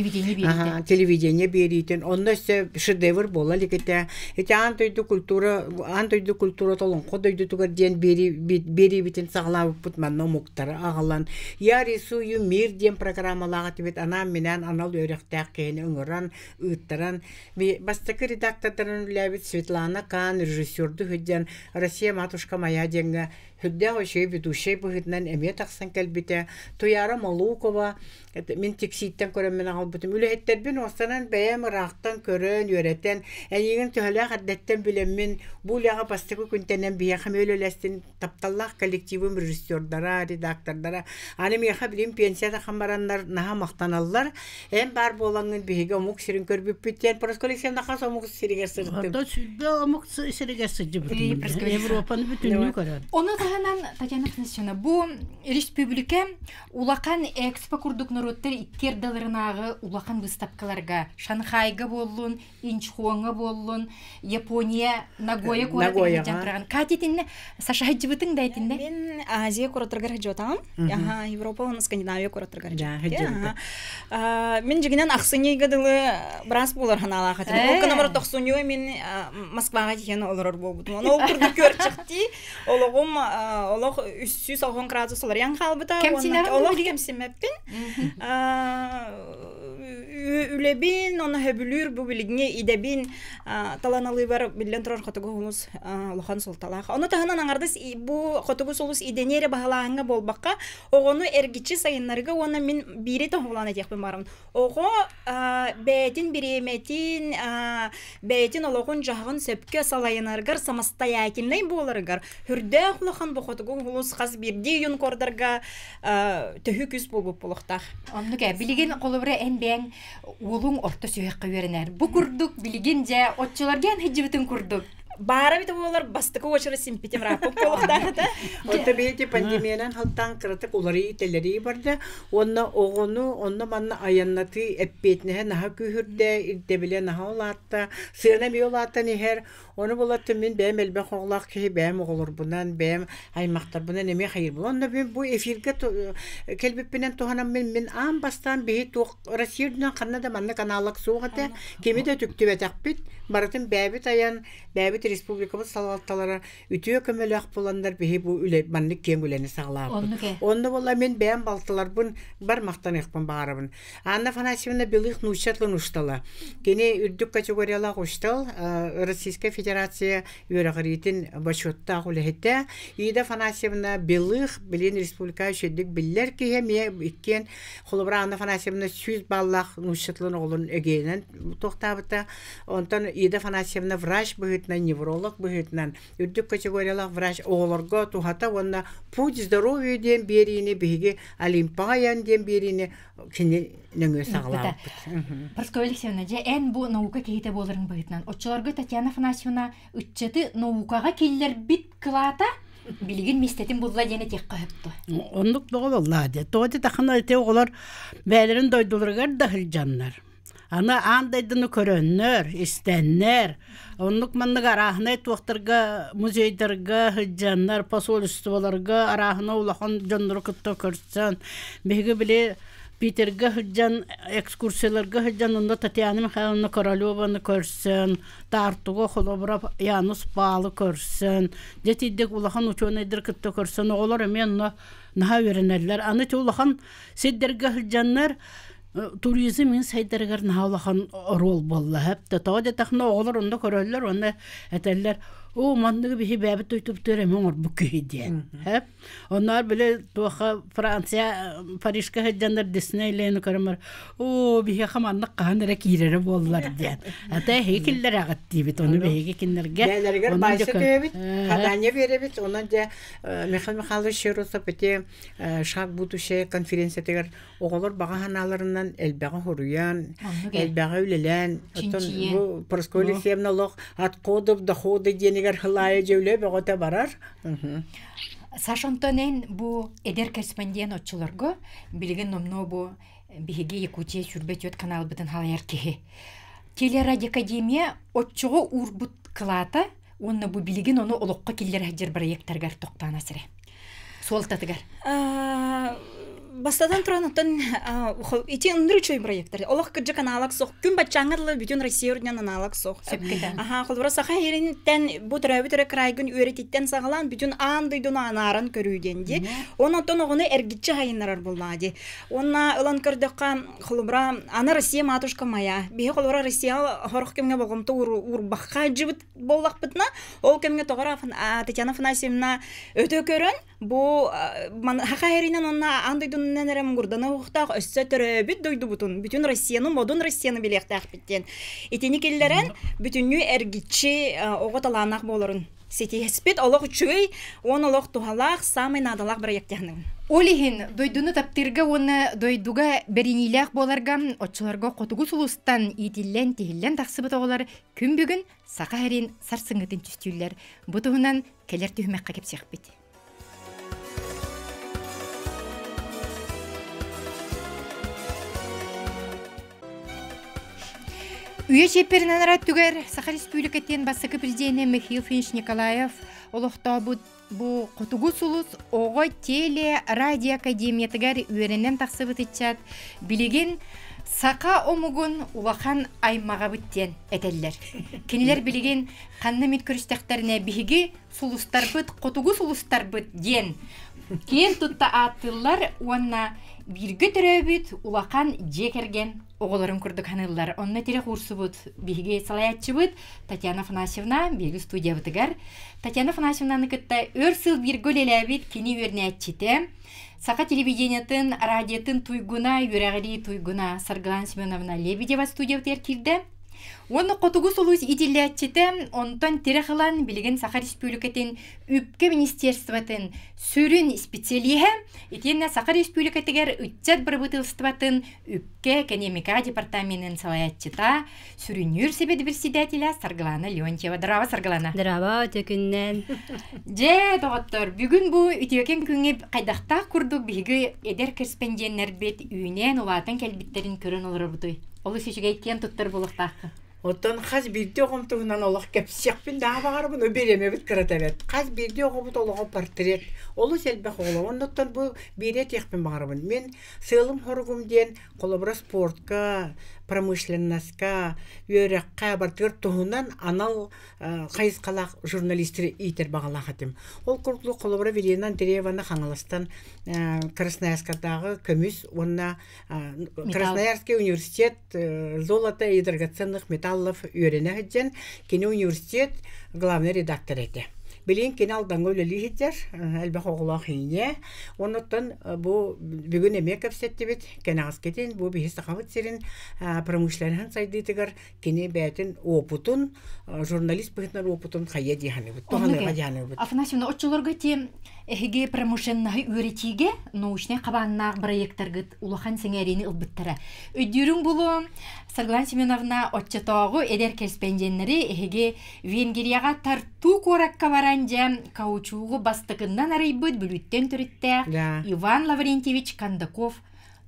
Speaker 2: Телевидение беритен. Онно се шедевр бола ликете. Эти антойду культура толонко дойду тугар ден бери битен саглап бут манно муктара агалан. Яри сую мир ден программалага тибет ана менен анал өрөктак кени ыңыран ыттаран. Бастакы редактордарын үләбит Светлана Кан, режиссерду хүдден Россия матушка моя деньга хүддә ошей ведущий быгытнан эме таксан кәлбите Туяра Малукова мен текситтен көрөммен албытым үләһеттербин останан бәям рактан көрөн йөрәтен әйеген төһәлә хәддәттен билеммен бу ягы бастакы күнтәнен бия хәмөлөләстен тапталлах коллективым режиссерлары редакторлары аны меха билим пенсияда хамбараннар наха мактаналлар эм бар болаңын биге омук сирин көрбүп биттен просколексияда хас омук сиригер сыртым
Speaker 7: Ото сүддө омук сиригер сыртым Европаны бүтүнү көрөр.
Speaker 1: Оны таһанан Татьяна Князевна бу республика улахан экспо курдук народтар иттер даларынагы улахан выставкаларга Шанхайга боллун, Инчхуанга боллун, Япония, Нагоя куратыгы жантырган. Катетинне Саша хаҗыбытың да айтында.
Speaker 8: Мен Азия куратыргар жотам. Яха Европа, Скандинавия куратыргар жотам. Мен жигинен аксынйга дылы брас болар ханала хатын. Ол кына 90 мен Москвага тиген олар болбутум. Ол курдук көр чыкты. Ологум олог 390 градуслар яң халбыта. Олог кемсемеппин. Үлебин, оны хөбүлүр бу билигине идебин таланалый бар билен турар хотогумус лохан султалах. Оны таханан аңардыс бу хотогус улус иденере баһалааңга болбакка, огону эргичи сайыннарга оны мен бири тохулана текпен барам. Ого бетин биреметин бетинологун жагын сөпкө салайынаргар самостоятельный боларгар. Хүрдө лохан бу хотогум улус хас бирди юн кордарга төһүкүс болуп болуктак.
Speaker 1: Оннуга билеген колобра энбең улуң орто сөйөккө беренер. Бу курдук билеген же отчуларга хиҗибитин курдук.
Speaker 8: Бара бит болар бастыкы очыры симпитем рапып болуктакта.
Speaker 2: Ота бейти пандемиядан халтан кырытык улары телери барды. Онна огону, онна манна аяннаты эппетне наха күһүрдә ирдебеле наха олатта. Сыйна биолатта нехер. Оны булатты мен бәм элбе хоглак ки бәм оглор бунан бәм аймактар бунан эме хайыр бул. Онда мен бу эфирге келбеппенен туханам мен ам бастан бей тук Россиядан канада манна каналлык сугата кемеде түктүбе такпит. Баратын бәбит аян бәбит республикабыз салатталары үтүө көмөлөк буландар бей бу үле манны кемүлени саглап. Онда була мен бәм балтылар бун бар мактан якпын барабын. Анна Фанасьевна белых нучатлын уштала. Кене үрдүк категориялар уштал Российская Федерация юрагыритин башотта гулехте Ида Фанасьевна белых билин республика шедик биллер ки хеме иккен холобра Анна Фанасьевна 100 баллах нучатлын олун эгенен токтабыта. Онтан Ида Фанасьевна врач быгытна невролог быгытнан үрдүк категориялар врач оголорго тухата онна путь здоровья ден берине биге олимпиян ден берине кине нөңө саглап.
Speaker 1: Просколексияна же эн бу наука кейте боларын быгытнан. Очолорго Татьяна Фанасьевна үтчети наукага келлер бит кылата билген местетин булла дене тек кайыпты.
Speaker 7: Ондук болла де. Тоди тахана те оголар бәлерин дойдуларгар да хилҗаннар. Аны андайдыны көрөннөр, истеннер. Ондук маннык арахны туактарга, музейдерга, хилҗаннар, посольстволарга арахны улахан жоннор кытта көрсөн. Беге биле Питерга хыджан экскурсияларга хыджан онда Татьяна Михайловна Королёваны көрсөн, Тартуга холобра Янус Палы көрсөн, жетидек улахан учёныйдыр кытта көрсөн, олар мен наха веренерлер. Аны те улахан сиддерга хыджаннар туризмин сайдергар наха улахан рол болла. Хепте тоде тахна олар онда көрөллөр, онда этеллер о манныгы бихи бәбит тойтуп төрем оңор бу күйден. Хеп. Onlar böyle туаха Франция Парижка хаджандар Диснейленд көрөмөр. О бихи хаманнык каһанара кирере боллар диян. Ата хекиллер агатты бит оны бихи кинлерге.
Speaker 2: Бәләргә байсы төбит. Хадания беребит. Онан да Михаил Михайлович Широсов бите шаг будущее конференция тегер оголор баганаларынан элбәгә хуруян, элбәгә үлелән. Бу Просколи Семналох ат кодып доходы денегер хлая җәүле бәгәтә барар.
Speaker 1: Саш Антонен бу эдер корреспондент отчыларга билген номно бу биһиге Якутия сүрбет канал битен халаяр кеһи. Телерадио академия отчыгы урбут кылата, онна бу билген оны олоққа киллер хаҗыр проекттаргар токтана сире. Сол татыгар.
Speaker 8: Бастадан туранатын ити ындрычой проекттар. Олох кыржы каналак сох күн бачаңырлы бүтүн Россия урдунан аналак сох. Аха, холбора саха еринтен бу төрөбүтөрө крайгын үйрөтиттен сагалан бүтүн андыйдын анарын көрүүденди. Онотон огуну эргитчи хайыннарар булмади. Онна ылан кырдыкка холбора ана Россия матушка моя. Би холбора Россия хорох кемге болгомто урбакка жибит боллакпытна. Ол кемге тогора Татьяна Афанасьевна өтө көрөн. Бу хака еринен онна андыйдын ненерем гурдана ухтак өссө төрөбүт дойду бутун бүтүн Россияны модун Россияны билектак биттен итини келлерен бүтүннү эргичи оготаланак болорун сети хеспет олох үчүгөй он олох тухалак самый надалак проекттяны
Speaker 1: Олихин дойдуну таптырга оны дойдуга беринилак боларга отчыларга котугу сулустан итиллен тихиллен таксыбыт оголар күн бүгүн сака херин сарсыңытын түстүллер бутугунан келер түхмекка кепсек бит. Үйе шеперінен арат түгер Саха Республикаттен басықы президенті Михаил Финч Николаев олықта бұ қотугу сұлыс оғы теле радио академиятығар үйерінен тақсы бұтычат білеген Сақа омугун улахан аймаға бүттен әтеллер. Кенелер білеген қанны мет көрістіқтарына бігі сұлыстар бұт, қотугу сұлыстар бұт ден. Кен тұтта аттылар онна біргі түрөбіт улахан жекерген оғыларын күрдік ханылар. Онна тере құрсы бұд бігі салаятчы бұд Татьяна Афанасьевна біргі студия бұтығар. Татьяна Афанасьевнаны күтті өрсіл біргіл әләбіт кені өріне әтчеті. Сақа телевидениятын, радиятын туйгуна, юрағыли туйгуна Саргалан Семеновна Лебедева студия бұтыр кирді. Оны қотугу солуыз идиллі әтчеті, онтан терехылан білген Саха Республикатын үпке министерстватын сүрін специалиhe, етенне Саха Республикатығар үтчат бір бұтылыстыватын үпке экономика департаментін салаятчыта сүрінер себеді председателя Саргалана Леонтьева. Драва, Саргалана.
Speaker 10: Драва, өтекіннен.
Speaker 1: Же, тоғыттыр, бүгін бұл үтекен күнге қайдақта күрдік бігі едер корреспонденттер бет үйінен олатын кәлбіттерін көрін олар бұтой. Олы сүйшіге еткен тұттыр болықтақы.
Speaker 2: Оттан қаз бірде оғымтығынан олық кәпсияқпен дағы бағарбын өбереме біт кіратабет. Қаз бірде оғымт олығы портрет. Олы сәлбәқ оғы. Оттан бұл берет еқпен бағарбын. Мен сылым хорғымден қолыбыра спортқа, промышленностқа, өрәққа бартығыр тұғынан анал қайыз қалақ журналистері ейтер бағалақ атым. Ол күрклі қолыбыра Веленан Дереваны қаңылыстан Красноярскадағы көміз, онна Красноярский университет золото и драгоценных металлов үйрене ғыджен, кені университет главный редактор еті. Білен кен алдан өлі хеттер, әлбәқ оғылақ үйіне. Оныттан бұл бүгін әме көпсетті бет, кен ағыз кетін, бұл бейісті қабыт серін промышленін сайдыйтығар, кені бәтін опытын, журналист бұғытнар опытын қайя дейханы бұд, тоғаныға дейханы бұд.
Speaker 1: Афанасьевна, отчыларға те әхеге промышленнағы өретеге научный қабаннағы проекттарғыт улахан сеңәрені ұлбыттара. Өйдерің бұлы Саргалан Семеновна отчатағы әдер корреспонденттері әхеге Венгерияға тарту қоракка баранжа каучуғы бастықындан арайбыд бүліттен түрітті Иван Лаврентьевич Кандаков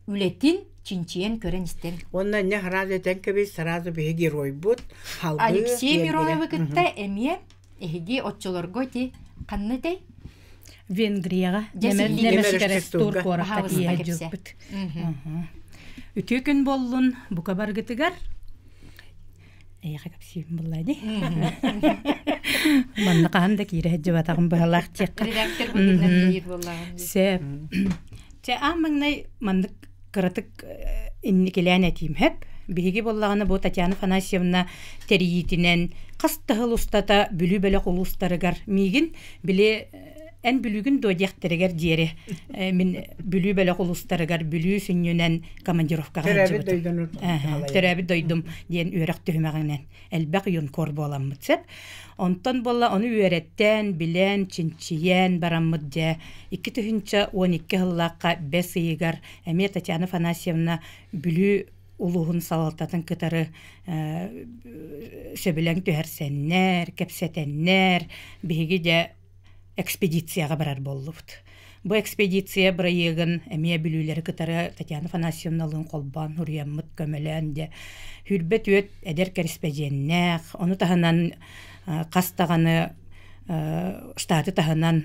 Speaker 1: үлетін чинчиен көрен істен.
Speaker 2: Онна не сразу тәнкебе сразу бе герой бут.
Speaker 1: Алексей Мироновы кытта әме әхеге отчыларға те қанны тәй?
Speaker 3: Венгрияға немершкерек тур қораққа тие жүкпіт. Үте күн болуын бұқа барғытығар. Әйіға көпсейім болайды. Манны қағында кейрі әджі батағын бағалақ тек.
Speaker 1: Редактор бұдынан дейір болағын.
Speaker 3: Сәп. Те амыңнай манны қыратық инні келән әтейім әп.
Speaker 10: биһиги боллаганы бу Татьяна Афанасьевна териитинен кастahıl устата бүлү бөлөк улустарыгар мигин биле эн бүлүгүн додяхтерегер диэри мин бүлү бөлөк улустарыгар бүлү сүннүнен командировкага төрөбү дойдум диэн үөрөк төһүмэгинен элбак юнкор боламмыт сеп онтон болла ону үөреттен билен чинчиен бараммыт де 2-12 хыллаакка 5 ыйыгар эме Татьяна Афанасьевна бүлү улуһун салалтатын кытары сөбүлөң төһәрсеннер кепсетеннер биһиги де экспедицияга барар боллубут. Бу экспедиция бырайыгын эмие билүүлери кытары Татьяна Афанасьевналын колбан хуруяммыт көмөлөн де хүрбет өт эдер кериспеженнек, ону таһынан кастаганы штаты таһынан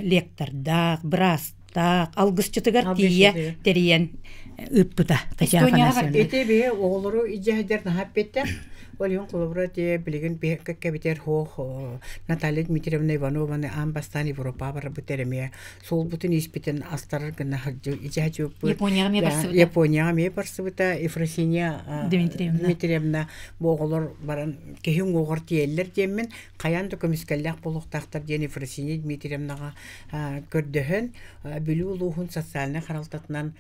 Speaker 10: лектордак, брастак, алгысчытыгар тие териен ыппыта Татьяна Афанасьевна.
Speaker 2: Эти оголору иҗаһәдер нахаппетте. Олион коллаборате билеген бехка кабитер хо Наталья Дмитриевна Ивановна амбастан Европа бар бутереме сол бутын испитен астарар гына хаҗу иҗаһәҗу Япония ме барсыбыта Ефросиния Дмитриевна боголор баран кехин огор тиеллер демен каянды көмискәлләк булыктактар дени Ефросиния Дмитриевнага көрдөһөн билүү улуһун социальный харалтатынан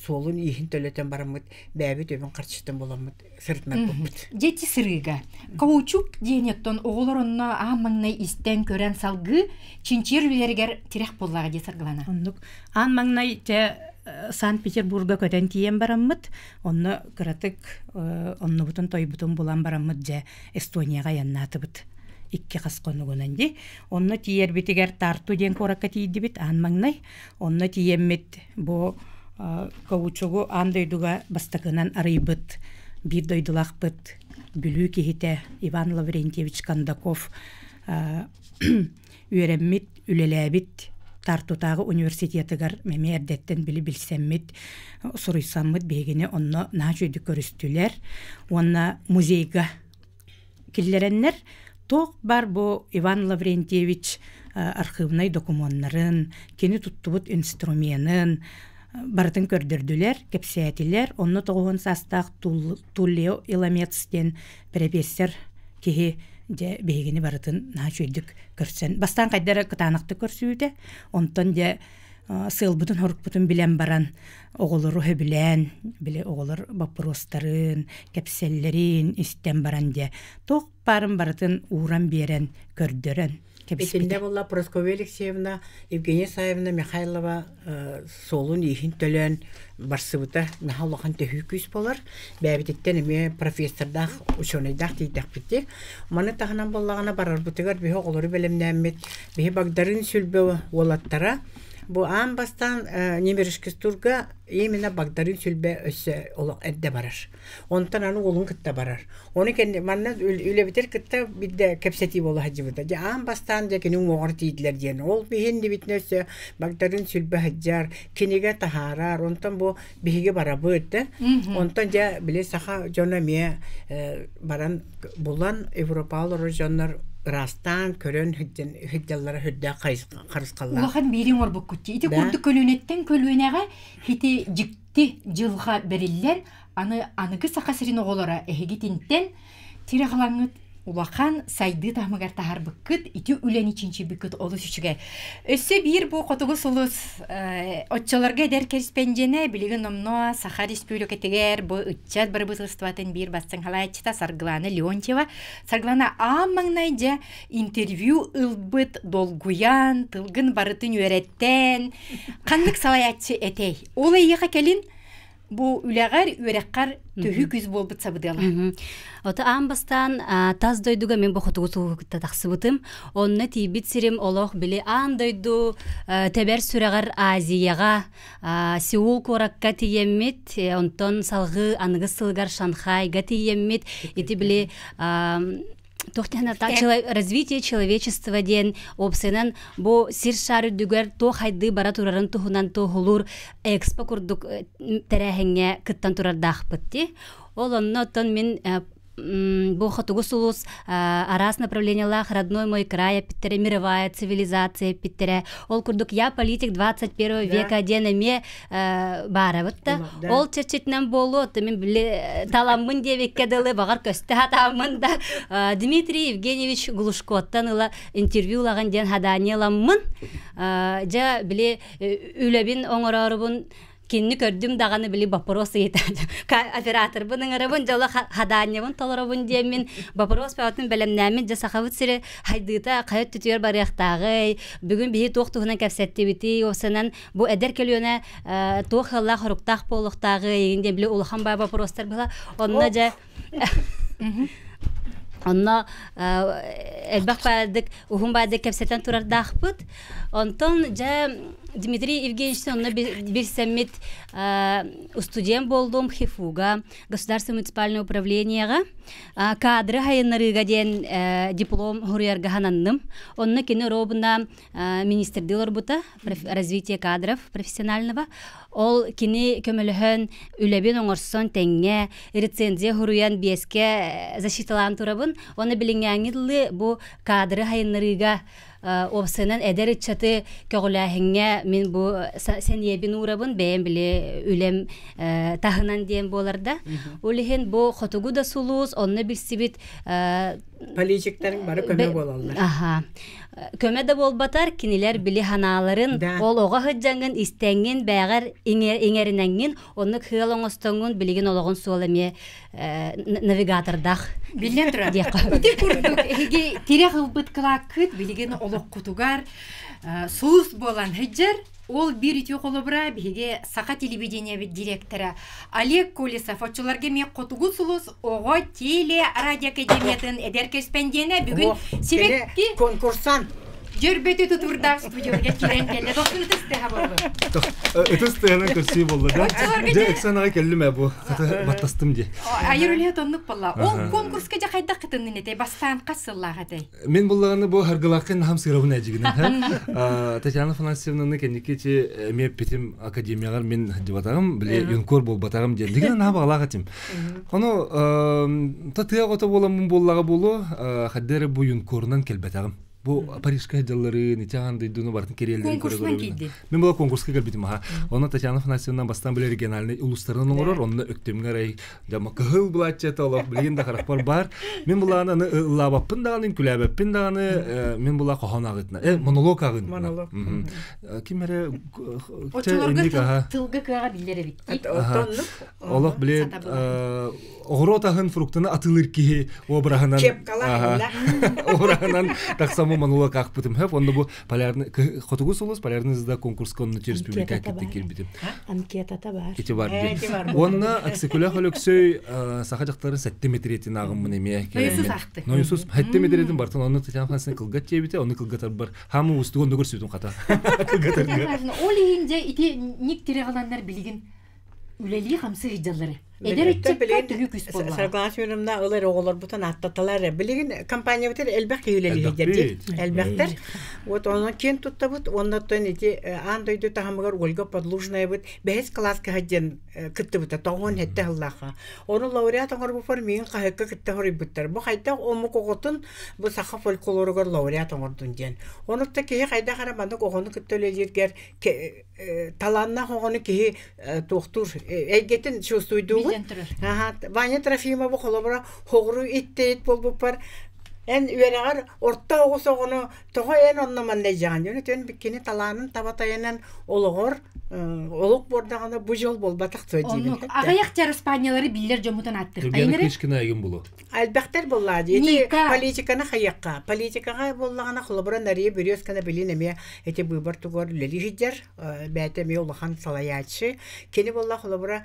Speaker 2: солун ихин төлөтөн барамыт бәбит өбөн карчытын боламыт сыртына бупут.
Speaker 1: Жети сырыга. Каучук денеттон оголоронна амаңнай истен көрән салгы чинчер үлергер тирек боллага де саргылана.
Speaker 10: Оннук амаңнай те Санкт-Петербурга көтен тиен барамыт, онны кыратык онны бутун тойбутун булан барамыт же Эстонияга яннатыбыт. 2 касконугунан ди. Онны тиер битигер тарту ден коракка тиидибит амаңнай. Онны тиеммит бу каучугу андойдуга бастакынан арыйбыт. Bir doydulakpıt, bülü kihite Ivan Lavrentьевич Kandakov üöremmit, ülelebit, Tartutağı üniversitetigar meme erdetten bili bilsemmit, soruysammit begini onna naçöydü körüstüler, onna muzeyga killerenler, toq bar bu Ivan Lavrentьевич arxivnay dokumanların, keni tuttubut instrumentin, Бартын көрдөрдүлер, кепсиятилер, онны тоғуын састақ Туллео Иламецтен профессор кеһи де бейгини барытын наачүйдүк көрсен. Бастан кайдары кытанықты көрсүйді, онтон де сылбытын хорукпутун билен баран оголору хөбілен, биле оголор вопростарын, кепселлерин истен баран де тоқ барын барытын уран берен көрдөрен.
Speaker 2: Этинде болла Прасковья Алексеевна, Евгения Саевна Михайлова солун ихин төлөн барсыбыта нахаллахан төһүкүс болар. Бәбитеттен эме профессордах, ученыйдах тийдах битти. Маны тахынан боллагана барар бутыгар бихе оголору белемнәммит, бихе багдарын сүлбө олаттара. Бу амбастан немерешкестурга именно багдарын сүлбе өссө олак эдде барар. Онтан аны олун кытта барар. Оны кен манна үлебитер кытта бидде кепсети болу хаҗыбыта. Жа амбастан же кенин огор тийдлер ден. Ол бихинди битнөсө багдарын сүлбе хаҗар, кенеге тахарар, онтан бу бихиге барабыт. Онтан же биле саха жона ме баран булан Европалар жоннар Растан көрөн хыджаллары хөддө карыскалла.
Speaker 1: Улахан берин ор буккутти. Ити курду көлөнеттен көлөнеге хити жикти жылга бериллер. Аныгы сакасырын оголора эхигитинтен тирахалаңыт улахан сайды тамыгар тахар быккыт, ити үлен ичинчи быккыт олус үчүгө. Өссө бир бу котугу сулус отчолорга эдер кериспенжене билигин омно Саха Республикатыгер бу ытчат бір бытыстыватын бир бассын халайчыта Саргылана Леонтьева. Саргылана аммаңнайжа интервью ылбыт долгуян, тылгын барытын үйреттен, қандык салаятчы этей. Ол эйеха келин бу үләгәр үрәккәр төһү күз болбыт сабыдыла.
Speaker 11: Ота амбастан таз дойдуга мен бохотугу сугукта таксыбытым. Онны тибит сирим олох биле ан дойду тебер сүрәгәр Азияга Сеул коракка тиеммит, онтон салгы аныгы сылгар Шанхайга тиеммит. Ити биле развитие человечества ден опсенен бо сир шары дүгер то хайды бара турарын тухунан то хулур экспо курдук терехеңе кыттан турар дахпытти. Ол оннотон мен бу хотугус улус арас направлениялах родной мой край питтере мировая цивилизация питтере ол курдук я политик 21 века денеме барабытта ол чечетнен болу мен биле таламмын дебекке дылы багар көстө хатамын да Дмитрий Евгеньевич Глушкоттан ыла интервьюлаган ден хаданияламмын жа биле үлебин оңорорубун кинни көрдүм даганы били вопрос етеді. Оператор бұның арабын жолы хаданьябын толарабын деймін. Вопрос пәуатын бәлемнәмін жасақавыт сірі хайдыта қайыт түтер барияқтағы. Бүгін бейі тоқтығынан кәпсәтті біті. Осынан бұл әдер келуіне тоқ алла құрықтақ болықтағы. Егінде білі ұлыған бай вопростар бұла. Онына жа... Онна элбак бардык, ухун бардык кепсетен турардақ бұд. Онтон жа Дмитрий Евгеньевич онна bir сәммет студент болдым ХИФУга, Государственное муниципальное управлениеға. Кадры хайынарыға ден диплом хуруярға хананным. Онна кені робына министрдилар бұта, развитие кадров профессионального. Ол кені көміліхін үлебен оңырсон тәңе, рецензия хуруян беске защиталан турабын. Оны білінгәңідлі бұ кадры хайынарыға опсынан әдер итчаты көғіләхіңе мен бұл сән ебін урабын бәйін біле үлем тағынан дейін боларда. Олығын бұл қотугу да сұлуыз, онны білсібіт
Speaker 2: политиктарын бары көме болалар.
Speaker 11: Көме де болбатар, кинелер білі ханаларын, ол оға хүджаңын, істәңін, бәғар еңерінәңін, оны қиыл оңыстыңын, білеген олығын суаламе навигатордақ.
Speaker 1: Билен тұра. Үті күрдік, әге терек ұлбыткыла күт, білеген олық құтуғар, соғыс болан хүджар, ол бір үті қолыбыра біге сақа телевидение директоры Олег Колесов. Отчыларға мен құтуғы сұлыс оға теле радио академиятын әдер көспендені бүгін себепке
Speaker 2: конкурсан.
Speaker 1: Жөрбеті тұтырдақ студиоға керен келді. Доқтын үтістіға болды.
Speaker 12: Үтістіғынан көрсей болды. Жа эксанаға келдім әбу. Баттастым де.
Speaker 1: Айырылығы тонлық болла. Ол конкурсқа жа қайда қытынын еті? Бастан қасыллаға дей?
Speaker 12: Мен болағаны бұл харғылақын хам сығырауын әжігінен. Татьяна Фанасьевнаны кәнекече мен петім академиялар мен дебатағым, біле юнкор бол батағым ден. Дегенен наға бағалаға тем. Оны татыға қота боламын болаға болу, қаддері бұл юнкорынан келбетағым. Бу Парижка жаллары, ничаган дойдуну бартын керелдерин
Speaker 1: конкурсынан кейді.
Speaker 12: Мен була конкурска келбитим аха. Оны Татьяна Фанасьевнан бастан биле региональный улустарынан оңорор, онда өктөмгө рай жама кыгыл булачча толоп билген да харакпар бар. Мен буланы лабаппын даганы, күләбәппин даганы, мен була кохонагытна. Монолог агын.
Speaker 2: Монолог.
Speaker 12: Кимере
Speaker 1: Очолорга тылгы кыга билдере битти.
Speaker 12: Олох биле огоротахын фруктаны атылыр ки обрахынан.
Speaker 2: Кепкалар.
Speaker 12: Обрахынан таксамы монолог акпытым. Хеп онда бу полярный хотугус улус полярныйда конкурска онны через республика китте келбитим.
Speaker 4: Анкетата бар.
Speaker 12: Ити бар. Онна аксекуля холексөй саха жактары 7 метретін агымын эме. Нойсус 7 метретін бартын онны Татьяна Фанасьевна кылгат жебите, онны кылгатар бар. Хамы устугон көрсөтүм ката. Кылгатар.
Speaker 1: Ол инде ити ник тирегаландар билген үлели хамсы жаллары.
Speaker 2: Сарглашмырымда олар оғылар бұтан аттаталар. Білеген компания бітер әлбәқ кейлелі хейдерді. Әлбәқтер. Вот оны кен тұтта бұд, оннаттан еті андойды тағамығар Ольга Подлужная бұд. Бәйіз класска хадден күтті бұд, тоғын хетті ғыллаға. Оны лауреат оңыр бұфар мейін қағыққа күтті ғыры бұдтар. Бұл қайда омы қоғытын бұл сақа фольклорығар лауреат оңырдың ден. Онытта кейі қайда қарамадық оғыны күтті өлелергер таланна оғыны кейі тоқтур. Әйгетін шөстойдуғы. Ваня Трофимова қолабыра хоғыру итте-ит бол бұппар. Ән үйерағар орта оғыс оғыны тоғы ән оннамандай жағын. Өне төн біккені таланын табатайынан олығыр, олық бордағында бұ жол бол батақ сөйдеймін.
Speaker 1: Ағаяқтар Испаниялары білдер жомутан аттық.
Speaker 12: Түргені кешкіні айын болу.
Speaker 2: Әлбәқтер болады. Еті политиканы қаяққа. Политикаға болағына қолабыра нәрие бөресканы білін әме әте бұйбар тұғыр үлелі жидер. Бәйті әме олыған салаячы. Кені болға қолабыра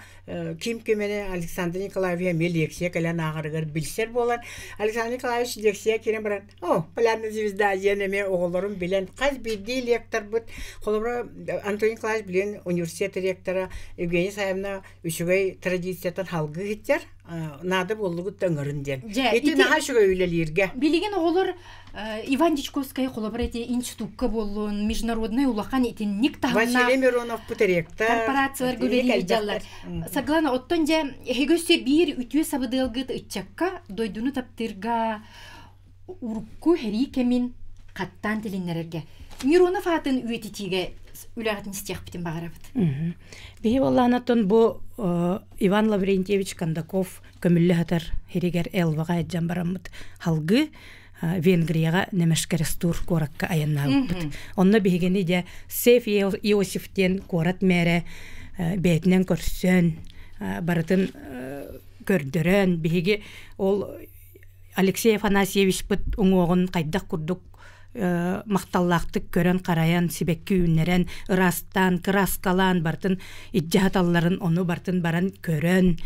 Speaker 2: кем-кемені Александр Николаевия ме лекция кәлән ағырығыр білсер болар. Александр Николаевич лекция Россия кирен баран. Полярная звезда Азияны оғылырым билен. Қаз бірдей лектор бұд. Қолыбыра Антонин Клаш билен университет ректора Евгения Саевна үшігей традициятан халғы хеттер. Нады болуғы таңырын ден. Еті наға шуға үйлелерге.
Speaker 1: Билеген оғылыр Иван Дичковская қолабыр әте институтка болуын, международный улақан етін ник тағына...
Speaker 2: Василий Миронов путеректа.
Speaker 1: Корпорациялар гөлелер жаллар. Саглана, оттон жа, егөссе бір үтіе сабыдылғыт үтчакка, дойдуны таптырға урукку хәри кемин қаттан тілінлерге. Миронов атын үететіге үләғатын істеқ бітін бағарабыд.
Speaker 10: Бейі оланатын бұл Иван Лаврентьевич Кондаков көмілі хатар херегер элваға әджан барамыд. Халғы Венгрияға немешкерестур коракка аяннағыппыт. Онна бейгені де Сеф Иосифтен корат мәре бәйтінен көрсен, барытын көрдірен, бейге ол Алексей Афанасьевич бұт ұңоғын қайдақ күрдік мақталлақтық көрен қараян, себеккі үнерен, ырастан, краскалан, бартын иджахаталларын оны бартын баран көрен,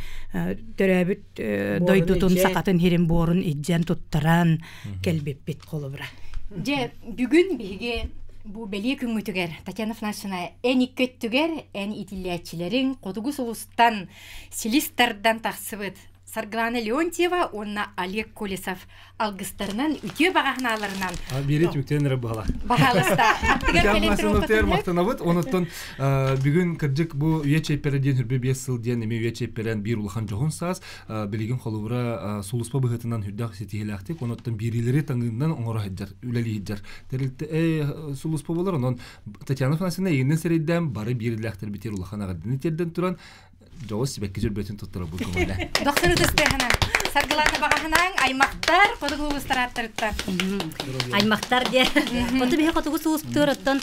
Speaker 10: төрәбіт дойдутун сақатын херин борын иджан туттаран келбеппет қолы бұра.
Speaker 1: Бүгін бейге бұл бәле күн өтігер, Татьяна Фнасына ән иккөттігер, ән итилиятчилерин қодуғы соғыстан, селистардан тақсыбыд. Сарглана Леонтьева, онна Олег Колесов алгыстарынан үтө бағахналарынан.
Speaker 12: Берет үктенері бағала.
Speaker 1: Бағалыста.
Speaker 12: Аттығар мақтанабыд, оныттан бүгін кірдік бұл үйечепперден үрбе 5 сылден еме үйечепперен бір ұлған жоғын саз, білеген қолуыра сұлыспа бұғытынан үрдақ сетігеләқтік, оныттан бірілері таңғынан оңыра хеджар, үләлі хеджар. Дәрілті сұлыспа болар, онын Татьяна Фанасына егінен сәрейден бары біріләқтір бітер ұлған ағадыны терден тұран, Жоғыз себекке жүрбетін тұттыра бұл көңілі.
Speaker 1: Доқтыры түспейхана. Сарғыланы бағаханаң аймақтар, қодығы ұлыстар аттырыттар.
Speaker 11: Аймақтар де. Қоты бейі қотығы сұлыс бұтырыттан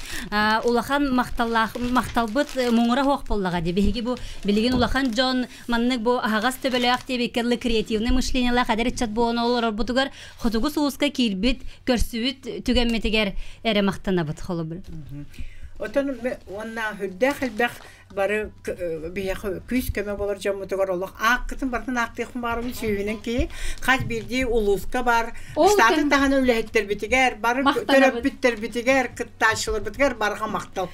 Speaker 11: улахан мақталбыт мұңыра хоқ боллаға де. Бейгі бұл білеген улахан жон маннық бұл ағас төбелі ақ де бекерлі креативны мышлениялар қадер етчат болуын олар бұтығар қотығы сұлысқа кейлбіт, көрсібіт, түгенметігер әрі мақтана бұт қолы бұл.
Speaker 2: Отон онна хүддәк әлбәк бары күз көмі болар жамытығар олық. Аққытын бартын ақтиқын барымын сүйінен кейі қаз бірдей ұлысқа бар. Штатын тағын өләйттер бітігер, бары төрөп біттер бітігер, күтташылыр бітігер, барға мақтал.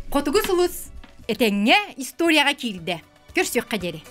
Speaker 1: Қотығыз ұлыс әтеңе историяға келді. Көрсек қадері.